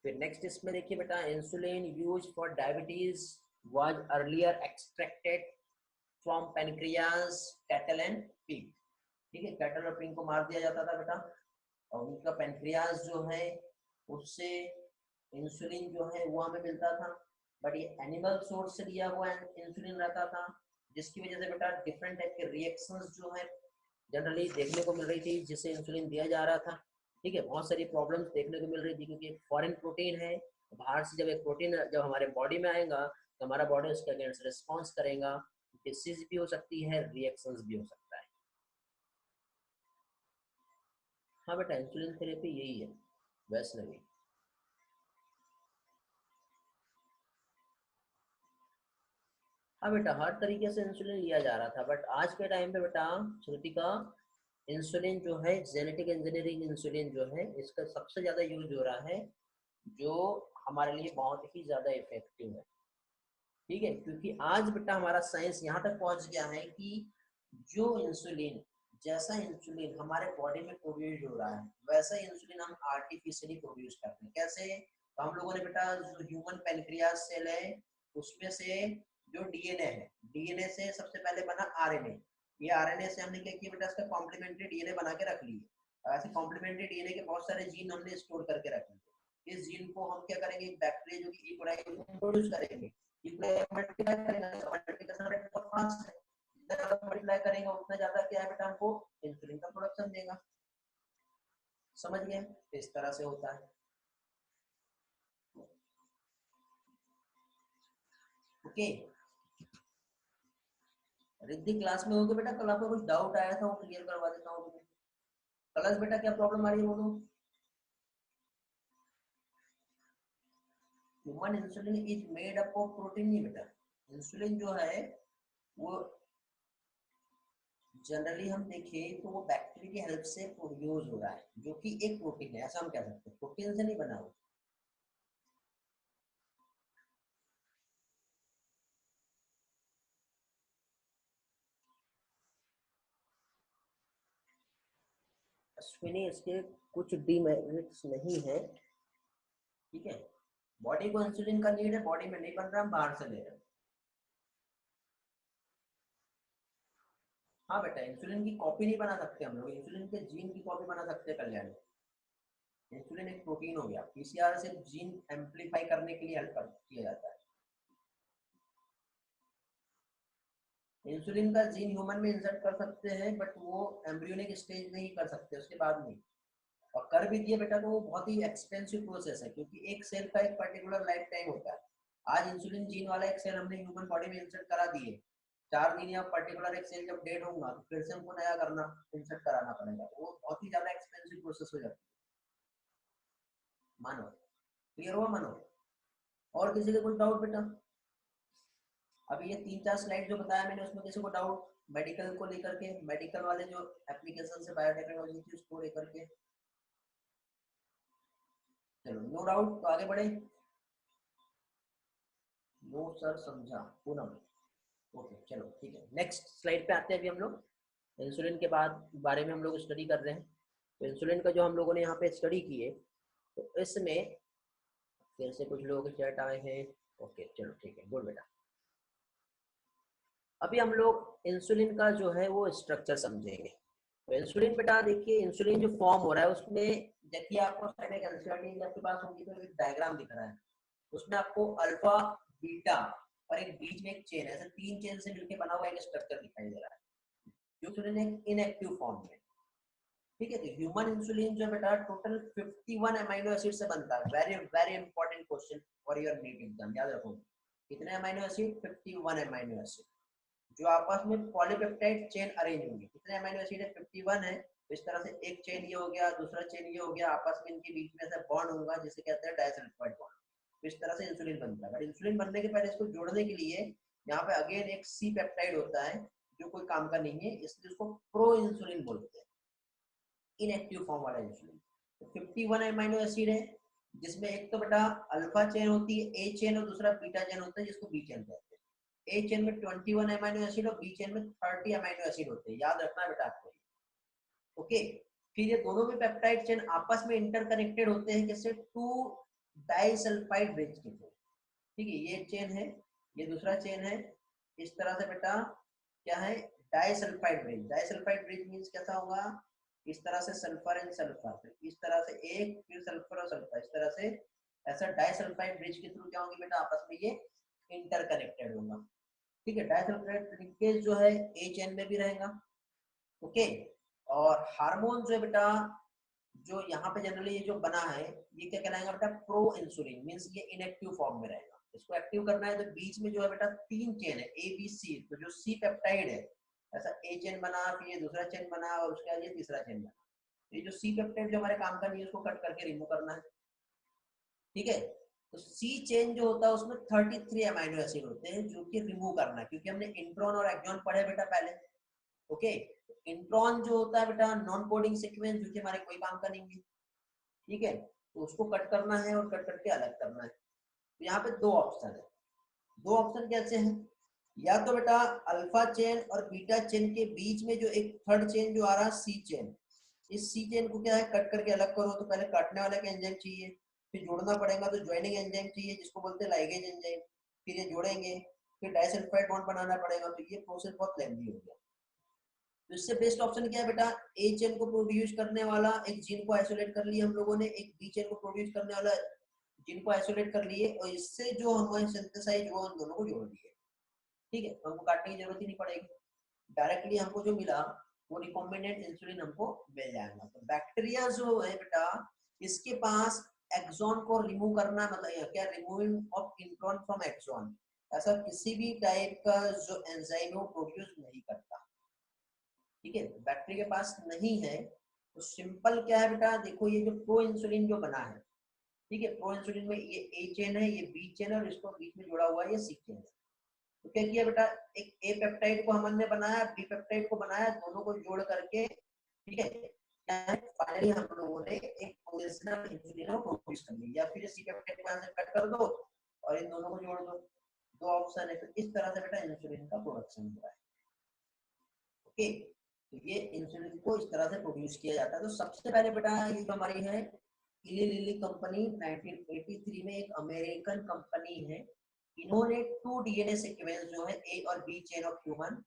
Speaker 1: फिर नेक्स्ट इसमें देखिए बेटा insulin use for diabetes was earlier extracted from pancreas cattle and pig, ठीक है, कैटल और पिग को मार दिया जाता था बेटा और उनका पेनक्रियास जो है उससे इंसुलिन जो है वो हमें मिलता था, बट ये एनिमल सोर्स से लिया हुआ इंसुलिन रहता था, जिसकी वजह से बेटा डिफरेंट टाइप के रिएक्शंस जो है जनरली देखने को मिल रही थी जिससे इंसुलिन दिया जा रहा था, ठीक है। बहुत सारी प्रॉब्लम्स देखने को मिल रही थी क्योंकि फॉरेन प्रोटीन है, बाहर से जब एक प्रोटीन जब हमारे बॉडी में आएगा तो हमारा बॉडी उसके अगेंस्ट रिस्पॉन्स करेगा, डिसीज भी हो सकती है, रिएक्शंस भी हो सकता है। हाँ बेटा इंसुलिन थेरेपी यही है वैष्णवी। हाँ बेटा हर तरीके से इंसुलिन लिया जा रहा था, बट आज के टाइम पे बेटा श्रुतिका इंसुलिन जो है जेनेटिक इंजीनियरिंग इंसुलिन जो है इसका सबसे ज्यादा यूज हो रहा है, जो हमारे लिए बहुत ही ज्यादा इफेक्टिव है। ठीक है, क्योंकि आज बेटा हमारा साइंस यहाँ तक पहुंच गया है कि जो इंसुलिन, जैसा इंसुलिन हमारे बॉडी में प्रोड्यूस हो रहा है वैसा इंसुलिन हम आर्टिफिशियली प्रोड्यूस करते हैं। कैसे? तो हम लोगों ने बेटा जो ह्यूमन पैनक्रियास सेल है उसमें से जो डीएनए है, डीएनए से सबसे पहले बना आरएनए। ये आरएनए से हमने क्या किया बेटा, इसका कॉम्प्लीमेंट्री डीएनए बना के रख लिए। ऐसे कॉम्प्लीमेंट्री डीएनए के बहुत सारे जीन हमने स्टोर करके रख लिए। इस जीन को हम क्या करेंगे, बैक्टीरिया जो कि प्रोड्यूस करेंगे, मल्टीप्लाई करेंगे उतना ज्यादा क्या है बेटा, हमको इंसुलिन का प्रोडक्शन देगा। समझ गए? इस तरह से होता है। ओके, रिद्धि क्लास में होगे बेटा? कल आपको कुछ डाउट आया था वो क्लियर करवा देता हूँ। कल बेटा क्या प्रॉब्लम आ रही है बोलो? Human insulin is made up of protein. नहीं बेटा, इंसुलिन जो है वो जनरली हम देखें तो वो बैक्टीरिया की हेल्प से प्रोड्यूस हो रहा है, जो कि एक प्रोटीन है, ऐसा हम कह सकते हैं। प्रोटीन से नहीं बना हुआ। अश्विनी, इसके कुछ डीमेरिट्स नहीं है, ठीक है। बॉडी को इंसुलिन का नीड है, बॉडी में नहीं बन रहा, हम बाहर से ले रहे हैं। हाँ बेटा, इंसुलिन की कॉपी नहीं बना सकते हम लोग, इंसुलिन के जीन की कॉपी बना सकते हैं कल्याण। इंसुलिन एक प्रोटीन हो गया, पीसीआर से जीन एम्पलीफाई करने के लिए हेल्प किया जाता है। इंसुलिन का जीन ह्यूमन में इंसर्ट कर सकते हैं, बट वो एम्ब्रियोनिक स्टेज में ही कर सकते हैं, उसके बाद नहीं। और कर भी दिए बेटा तो वो बहुत ही एक्सपेंसिव प्रोसेस है, क्योंकि एक सेल का एक पर्टिकुलर लाइफ टाइम होता है। आज इंसुलिन जीन वाला एक सेल हमने ह्यूमन बॉडी में इंसर्ट करा दिए, 4 दिन या पर्टिकुलर एक सेल जब डेड होगा तो फिर से हमको नया करना, इंसर्ट कराना पड़ेगा। वो बहुत ही ज्यादा एक्सपेंसिव प्रोसेस हो जाती है। मानो क्लियर हुआ? मानो और किसी का कुछ डाउट बेटा? अभी ये 3-4 स्लाइड जो बताया मैंने उसमें किसी को डाउट मेडिकल को लेकर के, मेडिकल वाले जो एप्लीकेशन से बायोटेक्नोलॉजी थी उसको लेकर के? चलो नो डाउट, तो आगे बढ़े। नो सर समझा पूनम। ओके चलो ठीक है, नेक्स्ट स्लाइड पे आते हैं। अभी हम लोग इंसुलिन के बाद बारे में हम लोग स्टडी कर रहे हैं। तो इंसुलिन का जो हम लोगों ने यहाँ पे स्टडी की है, तो इसमें फिर से कुछ लोग चैट आए हैं। ओके चलो ठीक है, गुड बेटा। अभी हम लोग इंसुलिन का जो है वो स्ट्रक्चर समझेंगे। तो इंसुलिन बेटा देखिए, इंसुलिन जो फॉर्म हो रहा है उसमें देखिए, आपको साइड में एनसीईआरटी आपके पास होगी तो एक डायग्राम दिख रहा है, उसमें आपको अल्फा, बीटा और एक बीच में एक चेन, ऐसे 3 चेन से मिलकर बना हुआ एक स्ट्रक्चर दिखाई दे रहा है, जो इंसुलिन एक इनएक्टिव फॉर्म में। ठीक है, तो ह्यूमन इंसुलिन जो बेटा टोटल 51 अमीनो एसिड से बनता है। Very very important question for your NEET exam, याद रखो। कितने अमीनो एसिड? 51 अमीनो एसिड, जो आपस में पॉलीपेप्टाइड चेन अरेंज होंगे। कितने अमीनो एसिड है? 51 है। तो इस तरह से एक चेन ये हो गया, दूसरा चेन ये हो गया, आपस में इनके बीच में ऐसा बॉन्ड होगा जिसे कहते हैं डाइसल्फाइड बॉन्ड। तो इस तरह से इंसुलिन बनता है। बट इंसुलिन बनने के पहले इसको जोड़ने के लिए यहाँ पे अगेन एक सी पेप्टाइड होता है, जो कोई काम का नहीं है, इसलिए उसको प्रो इंसुलिन बोलते हैं, इनएक्टिव फॉर्म वाला इंसुलिन। तो 51 अमीनो एसिड है, जिसमें एक तो बेटा अल्फा चेन होती है, ए चेन, और दूसरा बीटा चेन होता है जिसको बी चेन कहते हैं। ए चेन में 21 अमीनो एसिड और बी चेन में 30 अमीनो एसिड होते हैं, याद रखना बेटा आपको। ओके, फिर ये दोनों भी पेप्टाइड चेन आपस में इंटरकनेक्टेड होते हैं, किससे? 2 डाइसल्फाइड ब्रिज के थ्रू। ठीक है, ये चेन है, ये दूसरा चेन है। इस तरह से बेटा क्या है? Disulphide bridge. Disulphide bridge means कैसा होगा? इस तरह से सल्फर एंड सल्फर, फिर इस तरह से एक, फिर सल्फर और सल्फर, इस तरह से ऐसा डाइसल्फाइड ब्रिज के थ्रू क्या होंगे बेटा? आपस में ये इंटरकनेक्टेड होगा। ठीक है, डाइसल्फाइड लिंकेज जो है ए चेन में भी रहेगा। ओके, और हार्मोन जो है बेटा, जो यहाँ पे जनरली ये जो बना है, ये क्या कहलाएगा बेटा? प्रो इंसुलिन, मींस ये इनएक्टिव फॉर्म में रहेगा। इसको एक्टिव करना है तो बीच में जो है बेटा 3 चेन है, ए बी सी। तो जो सी पेप्टाइड है, ऐसा ए चेन बना, फिर ये दूसरा चेन बना, और उसके बाद ये तीसरा चेन बना। ये जो सी पेप्टाइड जो हमारे काम का नहीं है, उसको कट करके रिमूव करना है। ठीक है, तो सी चेन जो होता है उसमें 33 अमीनो एसिड होते हैं, जो कि रिमूव करना है, क्योंकि हमने इंट्रॉन और एक्सॉन पढ़े बेटा पहले। ओके, इंट्रॉन जो होता है बेटा नॉन कोडिंग सीक्वेंस, जो कि हमारे कोई काम का नहीं है। ठीक है, तो उसको कट करना है और कट करके अलग करना है। तो यहाँ पे 2 ऑप्शन है, दो ऑप्शन कैसे हैं, या तो बेटा अल्फा चेन और बीटा चेन के बीच में जो एक थर्ड चेन जो आ रहा है सी चेन, इस सी चेन को क्या है कट करके अलग करो, तो पहले काटने वाला का एंजाइम चाहिए, फिर जोड़ना पड़ेगा तो ज्वाइनिंग एंजाइम चाहिए जिसको बोलते हैं लाइगेज एंजाइम, फिर ये जोड़ेंगे, फिर डाइसल्फाइड बॉन्ड बनाना पड़ेगा, तो ये प्रोसेस बहुत लेंथी हो गया। तो इससे बेस्ट ऑप्शन क्या है बेटा, ए चेन को प्रोड्यूस करने वाला एक जीन को आइसोलेट कर लिया हम लोगों ने, एक बी चेन को प्रोड्यूस करने वाला जीन को आइसोलेट कर लिए, और इससे जो हमारे सिंथेसाइज हुआ उन दोनों को जोड़ दिए। ठीक है, तो हमको काटने की जरूरत ही नहीं पड़ेगी, डायरेक्टली हमको जो मिला वो रिकॉम्बिनेंट इंसुलिन हमको मिल जाएगा। तो बैक्टीरिया जो है बेटा, इसके पास एक्सॉन को रिमूव करना मतलब क्या, removing of intron from exon, ऐसा किसी भी टाइप का जो एंजाइम है वो प्रोड्यूस नहीं करता। ठीक है, बैक्टीरिया के पास नहीं है, तो सिंपल क्या है बेटा, देखो ये जो प्रो इंसुलिन जो बना है, ठीक है, प्रो इंसुलिन में ये ए चेन है, ये बी चेन है, और इसको बीच में जोड़ा हुआ है ये सी चेन है। तो क्या किया बेटा, एक ए पेप्टाइड को हमने बनाया, बी पेप्टाइड को बनाया, दोनों को जोड़ करके, ठीक है, फाइनली हम लोगों ने एक पोजिशनल इंसुलिन को प्रोड्यूस कर लिया, या फिर सी पेप्टाइड को यहाँ से कट कर दो और इन दोनों को जोड़ दो, दो ऑप्शन है। तो इस तरह से बेटा इंसुलिन का प्रोडक्शन हुआ है। ओके, तो ये इंसुलिन को इस तरह से प्रोड्यूस किया जाता है। तो सबसे पहले बेटा ये जो हमारी है इली लिली कंपनी, 1983 में एक अमेरिकन कंपनी है, इन्होंने 2 डीएनए सीक्वेंस जो है ए और बी चेन ऑफ ह्यूमन,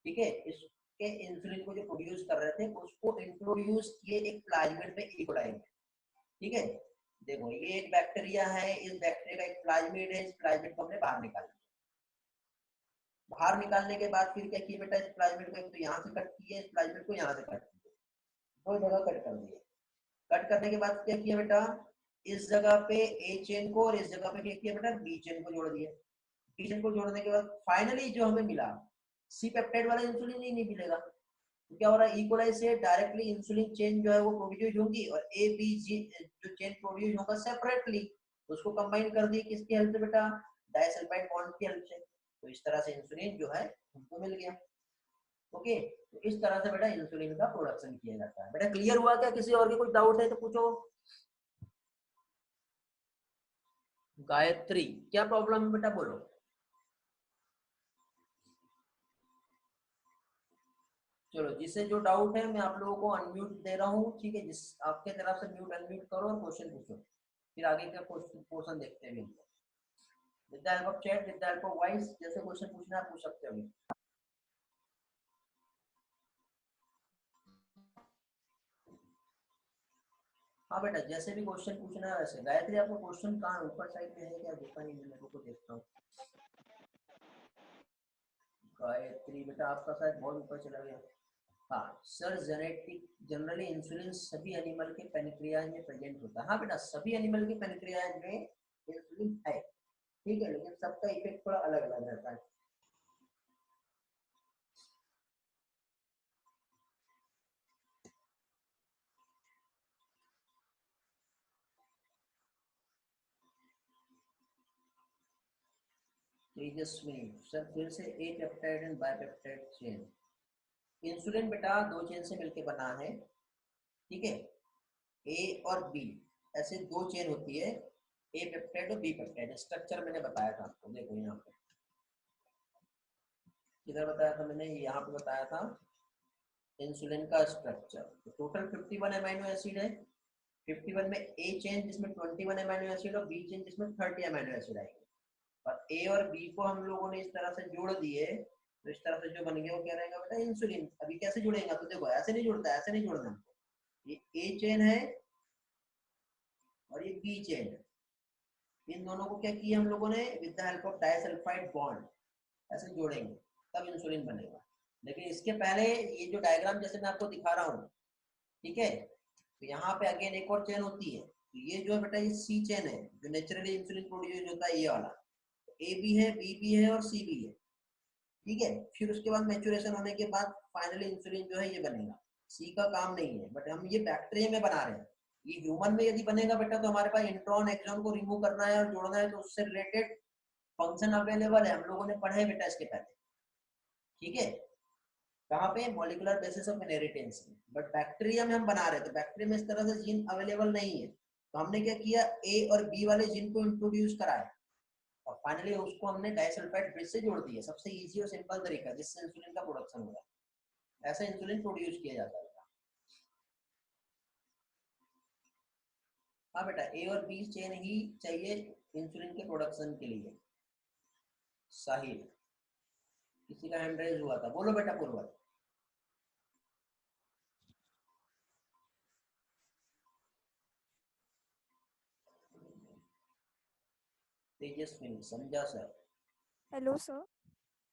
Speaker 1: ठीक है, इसके इंसुलिन को जो प्रोड्यूस कर रहे थे उसको इंट्रोड्यूस किए एक प्लाज्मिड में, ई कोलाई में। ठीक है, देखो ये एक बैक्टीरिया है, इस बैक्टीरिया का एक प्लाज्मिड है, इस प्लाज्मिड को हमने बाहर निकाला, बाहर निकालने के बाद फिर क्या किया बेटा, इस प्लाज्मिड को एक तो यहाँ से कट किया, इस प्लाज्मिड को यहाँ से कट किया, दो जगह कट कर दिए। कट करने के बाद क्या किया बेटा, इस जगह पे ए चेन को और इस जगह पे क्या किया बेटा, बी चेन को जोड़ दिया। बी चेन को जोड़ने के बाद फाइनली जो हमें मिला सी पेप्टाइड वाला इंसुलिन ही नहीं मिलेगा, तो क्या हो रहा है, ई कोलाई से डायरेक्टली इंसुलिन चेन जो है वो प्रोड्यूस होगी, और ए बी जी जो चेन प्रोड्यूस होगा सेपरेटली, उसको कंबाइन कर दिए किसकी हेल्प से बेटा, डाइसल्फाइड बॉन्ड की हेल्प से। तो इस तरह से इंसुलिन जो है हमको मिल गया। ओके, तो इस तरह से बेटा इंसुलिन का प्रोडक्शन किया जाता है। बेटा क्लियर हुआ क्या, किसी और के कोई डाउट है तो पूछो। गायत्री क्या प्रॉब्लम है बेटा, बोलो। चलो जिससे जो डाउट है मैं आप लोगों को अनम्यूट दे रहा हूँ, ठीक है, जिस आपके तरफ से म्यूट अनम्यूट करो और क्वेश्चन पूछो, फिर आगे का क्वेश्चन देखते हैं। With the help of chat, with the help of voice, जैसे क्वेश्चन पूछना है पूछ सकते हो। हाँ बेटा जैसे भी क्वेश्चन पूछना है वैसे। गायत्री आपका क्वेश्चन कहाँ ऊपर साइड में है क्या, देखा नहीं मैंने, को देखता हूँ। गायत्री बेटा आपका शायद बहुत ऊपर चला गया। हाँ सर, जेनेटिक जनरली इंसुलिन सभी एनिमल के पेनक्रियाज में प्रेजेंट होता है। हाँ बेटा सभी एनिमल के पेनक्रियाज में इंसुलिन है, ठीक है, लेकिन सबका इफेक्ट थोड़ा अलग अलग रहता है। तेजस्वी सर फिर से ए पेप्टाइड एंड बाइपेप्टाइड चेन। इंसुलिन बेटा दो चेन से मिलकर बना है, ठीक है, ए और बी ऐसे दो चेन होती है, ए पेप्टाइड और बी पेप्टाइड। स्ट्रक्चर मैंने बताया था आपको, देखो यहाँ पे किधर बताया था मैंने, यहाँ पे बताया था इंसुलिन का स्ट्रक्चर। तो टोटल 51 अमीनो एसिड है, 51 में ए चेन जिसमें 21 अमीनो एसिड और बी चेन जिसमें 30 अमीनो एसिड आएंगे, और ए और बी को हम लोगों ने इस तरह से जोड़ दिए, तो इस तरह से जो बन गया वो क्या रहेगा बेटा, इंसुलिन। अभी कैसे जुड़ेगा, तो देखो ऐसे नहीं जुड़ता, ऐसे नहीं जोड़ना, ये ए चेन है और ये बी चेन है, इन दोनों को क्या किया हम लोगों ने, with the help of disulphide bond ऐसे जोड़ेंगे तब इंसुलिन बनेगा। लेकिन इसके पहले ये जो डायग्राम जैसे मैं आपको दिखा रहा हूँ, ठीक है, तो यहाँ पे अगेन एक और चेन होती है, तो ये जो है बेटा ये सी चेन है जो नेचुरली इंसुलिन प्रोड्यूस होता है, ये वाला ए भी है, बी भी है और सी भी है, ठीक है। फिर उसके बाद मैच्योरेशन होने के बाद फाइनली इंसुलिन जो है ये बनेगा। सी का काम नहीं है, बट हम ये बैक्टीरिया में बना रहे हैं। ये ह्यूमन में यदि बनेगा बेटा तो हमारे पास इंट्रॉन एक्सॉन को रिमूव करना है और जोड़ना है, तो उससे रिलेटेड फंक्शन अवेलेबल है, हम लोगों ने पढ़े बेटा इसके पहले, ठीक है, कहाँ पे, मॉलिक्यूलर बेसिस ऑफ इनहेरिटेंस में। बट बैक्टीरिया में हम बना रहे हैं, तो बैक्टीरिया में इस तरह से जीन अवेलेबल नहीं है, तो हमने क्या किया, ए और बी वाले जीन को इंट्रोड्यूस कराया, और फाइनली उसको हमने डाइसल्फाइड ब्रिज से जोड़ दिया। सबसे इजी और सिंपल तरीका जिससे इंसुलिन का प्रोडक्शन हो रहा है, ऐसा इंसुलिन प्रोड्यूस किया जाता है। हाँ बेटा, ए और बी चेन ही चाहिए इंसुलिन के प्रोडक्शन के लिए। साहिल, किसी का हैंड रेज हुआ था, बोलो बेटा पूर्वज। तेजस्विनी, समझा सर।
Speaker 3: Hello sir.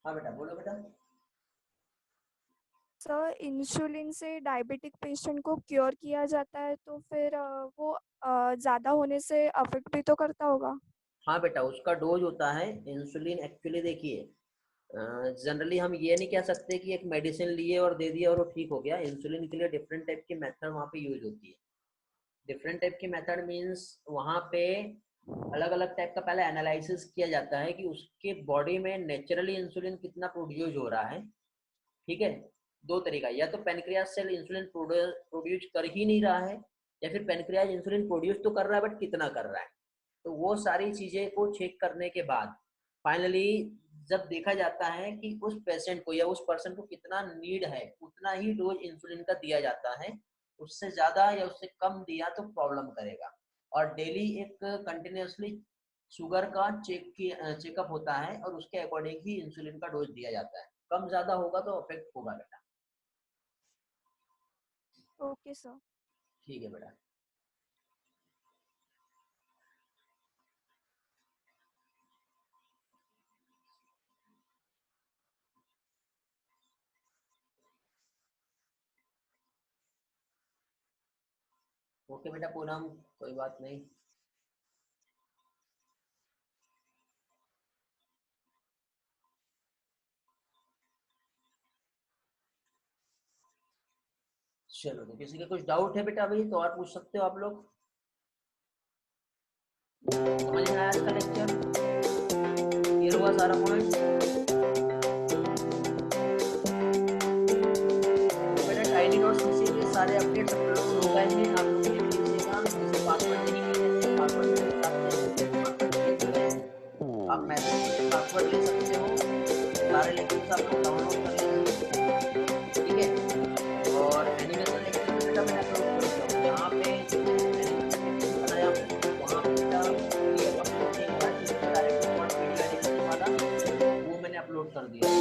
Speaker 1: हाँ बेटा, बोलो बेटा।
Speaker 3: सर, इंसुलिन से डायबिटिक पेशेंट को क्योर किया जाता है तो फिर वो ज़्यादा होने से अफेक्ट भी तो करता होगा।
Speaker 1: हाँ बेटा, उसका डोज होता है इंसुलिन। एक्चुअली देखिए, जनरली हम ये नहीं कह सकते कि एक मेडिसिन लिए और दे दिया और वो ठीक हो गया। इंसुलिन के लिए डिफरेंट टाइप की मेथड वहाँ पे यूज होती है। डिफरेंट टाइप की मेथड मीन्स वहाँ पे अलग अलग टाइप का पहले एनालिसिस किया जाता है कि उसके बॉडी में नेचुरली इंसुलिन कितना प्रोड्यूस हो रहा है। ठीक है, दो तरीका, या तो पेनक्रियाज सेल इंसुलिन प्रोड्यूस कर ही नहीं रहा है, या फिर पेनक्रियाज इंसुलिन प्रोड्यूस तो कर रहा है बट कितना कर रहा है। तो वो सारी चीजें को चेक करने के बाद फाइनली जब देखा जाता है कि उस पेशेंट को या उस पर्सन को कितना नीड है, उतना ही डोज इंसुलिन का दिया जाता है। उससे ज्यादा या उससे कम दिया तो प्रॉब्लम करेगा। और डेली एक कंटिन्यूसली शुगर का चेकअप होता है और उसके अकॉर्डिंग ही इंसुलिन का डोज दिया जाता है। कम ज्यादा होगा तो अफेक्ट होगा बेटा।
Speaker 3: Okay sir.
Speaker 1: ठीक है बेटा। ओके बेटा पूनम, कोई बात नहीं। चलो, तो किसी का कुछ डाउट है बेटा अभी तो और पूछ सकते हो आप लोग। समझ में आया आज का लेक्चर? क्लियर हुआ सारा पॉइंट? बेटा टाइनी नोट्स में सारे अपडेट्स अपलोड हो गए हैं। आप लोग देख लीजिएगा। जैसे पासवर्ड नहीं मिले थे, पासवर्ड मेरे साथ में पासवर्ड भेज दिए हैं। आप मैसेज से पासवर्ड ले सकते हो। सारे लेक्चर्स आप लोग डाउनलोड कर लीजिए। ठीक है, और एनिमेशन लेक्चर भी बेटा मैंने अपलोड कर दिया हूँ। यहाँ पे एनिमेशन बनाया हूँ, वहाँ पे बेटा PDF अपलोड नहीं हुआ है, तो डायरेक्ट शॉर्ट वीडियो एनिमेशन वाला वो मैंने अपलोड कर दिया है।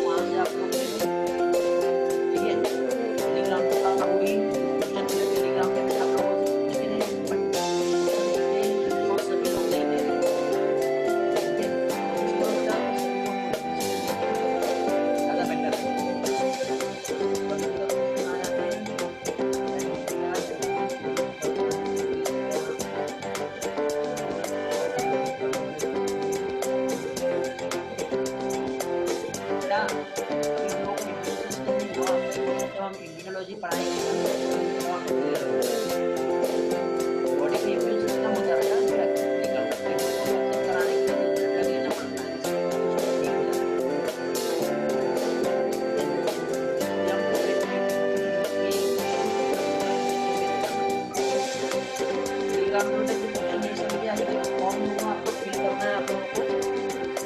Speaker 1: वहाँ से आप लोग ले लो। ठीक है, टेलीग्राम पे काम होगी, क्वेश्चन के लिए टेलीग्राम पे आप लोगों से पूछ के नहीं, बट और सभी लोग नहीं दे रहे। ठीक है, इसको बेटा सभी लोग कोशिश कीजिए, ज़्यादा बेटर है। बस अगर क्वेश्चन आ जाते हैं बेटा, अभी हम लोग इम्यून सिस्टम नहीं हुआ। जब हम इम्यूनोलॉजी पढ़ाएंगे तो हमें क्लियर हो जाएगा। बॉडी का इम्यून सिस्टम होता है बेटा, जो एक्सेप्ट नहीं कर सकते, उसको एक्सेप्ट कराने के लिए ड्रग लेना पड़ता है, जिससे उसको ठीक हो जाता है। इसलिए हमको टेलीग्राम में बेटा जो क्वेश्चन नहीं समझे आएगा, एक फॉर्म दूंगा, आपको फिल करना है। आप लोगों को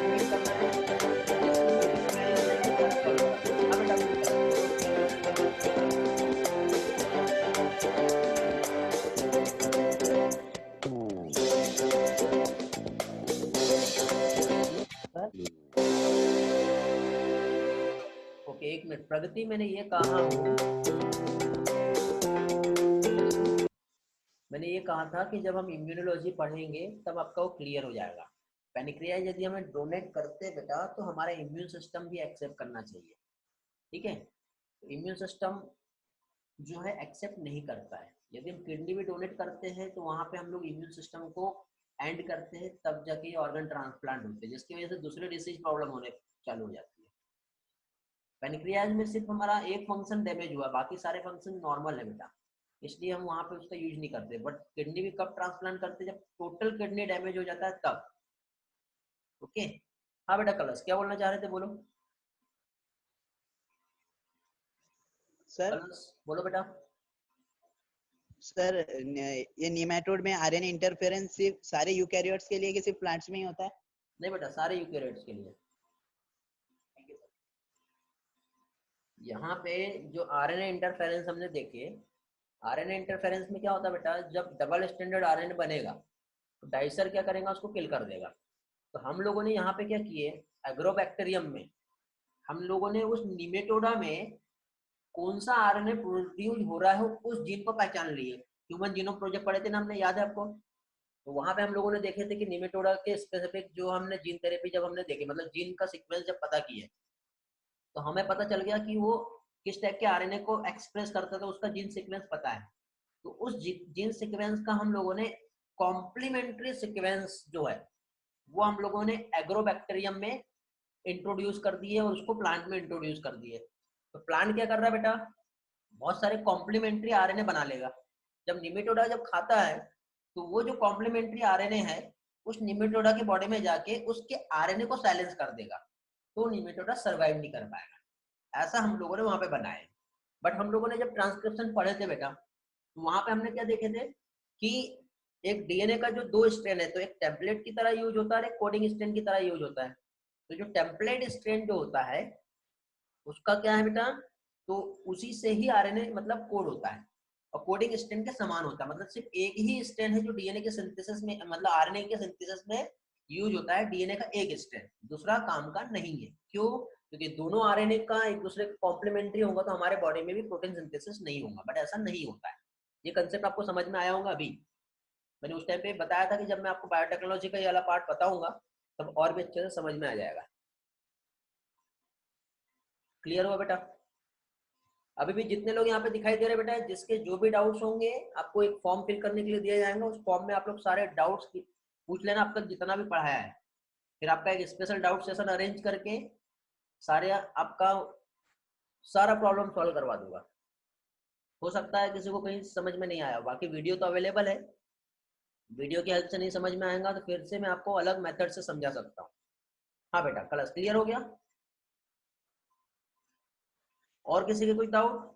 Speaker 1: फिल करना है, जिसमें जो भी क्वेरीज रहेंगे वो सॉल्व करना है। हाँ बेटा, फिल करना है। ओके, एक मिनट प्रगति, मैंने ये कहा हूँ, मैंने ये कहा था कि जब हम इम्यूनोलॉजी पढ़ेंगे तब आपका वो क्लियर हो जाएगा। पेनिक्रियाज यदि हमें डोनेट करते बेटा तो हमारा इम्यून सिस्टम भी एक्सेप्ट करना चाहिए। ठीक है, तो इम्यून सिस्टम जो है एक्सेप्ट नहीं करता है। यदि हम किडनी भी डोनेट करते हैं तो वहाँ पे हम लोग इम्यून सिस्टम को एंड करते हैं, तब जाके ऑर्गन ट्रांसप्लांट होते हैं, जिसकी वजह से दूसरे डिसीज प्रॉब्लम होने चालू हो जाती है। पेनक्रियाज में सिर्फ हमारा एक फंक्शन डैमेज हुआ, बाकी सारे फंक्शन नॉर्मल है बेटा, इसलिए हम वहाँ पे उसका यूज नहीं करते। बट किडनी भी कब ट्रांसप्लांट करते हैं? जब टोटल किडनी डैमेज हो जाता है तब। ओके, हाँ बेटा कलश, क्या बोलना चाह रहे थे, बोलो।
Speaker 4: सर
Speaker 1: कलश बोलो बेटा।
Speaker 4: सर ये नीमेटोड में आरएनए इंटरफेरेंस सिर्फ सारे यूकैरियोट्स के लिए कि सिर्फ प्लांट्स में ही होता है?
Speaker 1: नहीं बेटा, सारे यूकैरियोट्स के लिए। यहाँ पे जो आरएनए इंटरफेरेंस हमने देखे, आरएनए इंटरफेरेंस में क्या होता है बेटा, जब डबल स्टैंडर्ड आरएनए बनेगा तो डाइसर क्या करेगा, उसको किल कर देगा। तो हम लोगों ने यहाँ पे क्या किए, एग्रोबैक्टीरियम में हम लोगों ने उस निमेटोडा में कौन सा आरएनए प्रोड्यूस हो रहा है उस जीन को पहचान लिए। ह्यूमन जीनोम प्रोजेक्ट पढ़े थे ना हमने, याद है आपको? तो वहां पे हम लोगों ने देखे थे कि निमेटोडा के स्पेसिफिक जो हमने जीन थेरेपी जब हमने देखे, मतलब जीन का सीक्वेंस जब पता किए, तो हमें पता चल गया कि वो किस टाइप के आरएनए को एक्सप्रेस करता था, उसका जीन सीक्वेंस पता है। तो उस जीन सीक्वेंस का हम लोगों ने कॉम्प्लीमेंट्री सीक्वेंस जो है वो हम लोगों ने एग्रोबैक्टीरियम में इंट्रोड्यूस कर दिए और उसको प्लांट में इंट्रोड्यूस कर दिए। तो प्लांट क्या कर रहा है बेटा, बहुत सारे कॉम्प्लीमेंट्री आरएनए बना लेगा। जब निमेटोडा जब खाता है तो वो जो कॉम्प्लीमेंट्री आरएनए है उस निमेटोडा के बॉडी में जाके उसके आरएनए को साइलेंस कर देगा, तो निमेटोडा सर्वाइव नहीं कर पाएगा। ऐसा हम लोगों ने वहां पे बनाया। बट हम लोगों ने जब ट्रांसक्रिप्शन पढ़े थे बेटा, तो वहां पे हमने क्या देखे थे कि एक डीएनए का जो दो स्ट्रैंड है, तो एक टेम्पलेट की तरह यूज होता है, एक कोडिंग स्ट्रैंड की तरह यूज होता है। तो जो टेम्पलेट स्ट्रैंड जो होता है उसका क्या है बेटा, तो उसी से ही आरएनए मतलब कोड होता है, और कोडिंग स्ट्रैंड के समान होता है। मतलब सिर्फ एक ही स्ट्रैंड है जो डीएनए के सिंथेसिस में, मतलब आरएनए के सिंथेसिस में यूज होता है। डीएनए का एक स्ट्रैंड, दूसरा काम का नहीं है। क्यों? क्योंकि दोनों आरएनए का एक दूसरे के कॉम्प्लीमेंट्री होगा तो हमारे बॉडी में भी प्रोटीन सिंथेसिस नहीं होगा। बट ऐसा नहीं होता है। ये कंसेप्ट आपको समझ में आया होगा। अभी मैंने उस टाइम पे बताया था कि जब मैं आपको बायोटेक्नोलॉजी का ये वाला पार्ट बताऊंगा तब और भी अच्छे से समझ में आ जाएगा। क्लियर हुआ बेटा? अभी भी जितने लोग यहाँ पे दिखाई दे रहे बेटा, जिसके जो भी डाउट्स होंगे आपको एक फॉर्म फिल करने के लिए दिया जाएगा। उस फॉर्म में आप लोग सारे डाउट्स पूछ लेना, अब तक जितना भी पढ़ाया है। फिर आपका एक स्पेशल डाउट सेशन अरेंज करके सारे आपका सारा प्रॉब्लम सॉल्व करवा दूंगा। हो सकता है किसी को कहीं समझ में नहीं आया, बाकी वीडियो तो अवेलेबल है। वीडियो की हेल्प से नहीं समझ में आएगा तो फिर से मैं आपको अलग मेथड से समझा सकता हूँ। हाँ बेटा, क्लास क्लियर हो गया? और किसी के कोई डाउट?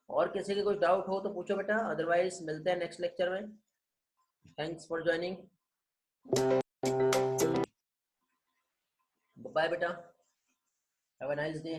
Speaker 1: और किसी के कोई डाउट हो तो पूछो बेटा, अदरवाइज मिलते हैं नेक्स्ट लेक्चर में। Thanks for joining. बाय बेटा, हैव अ नाइस डे।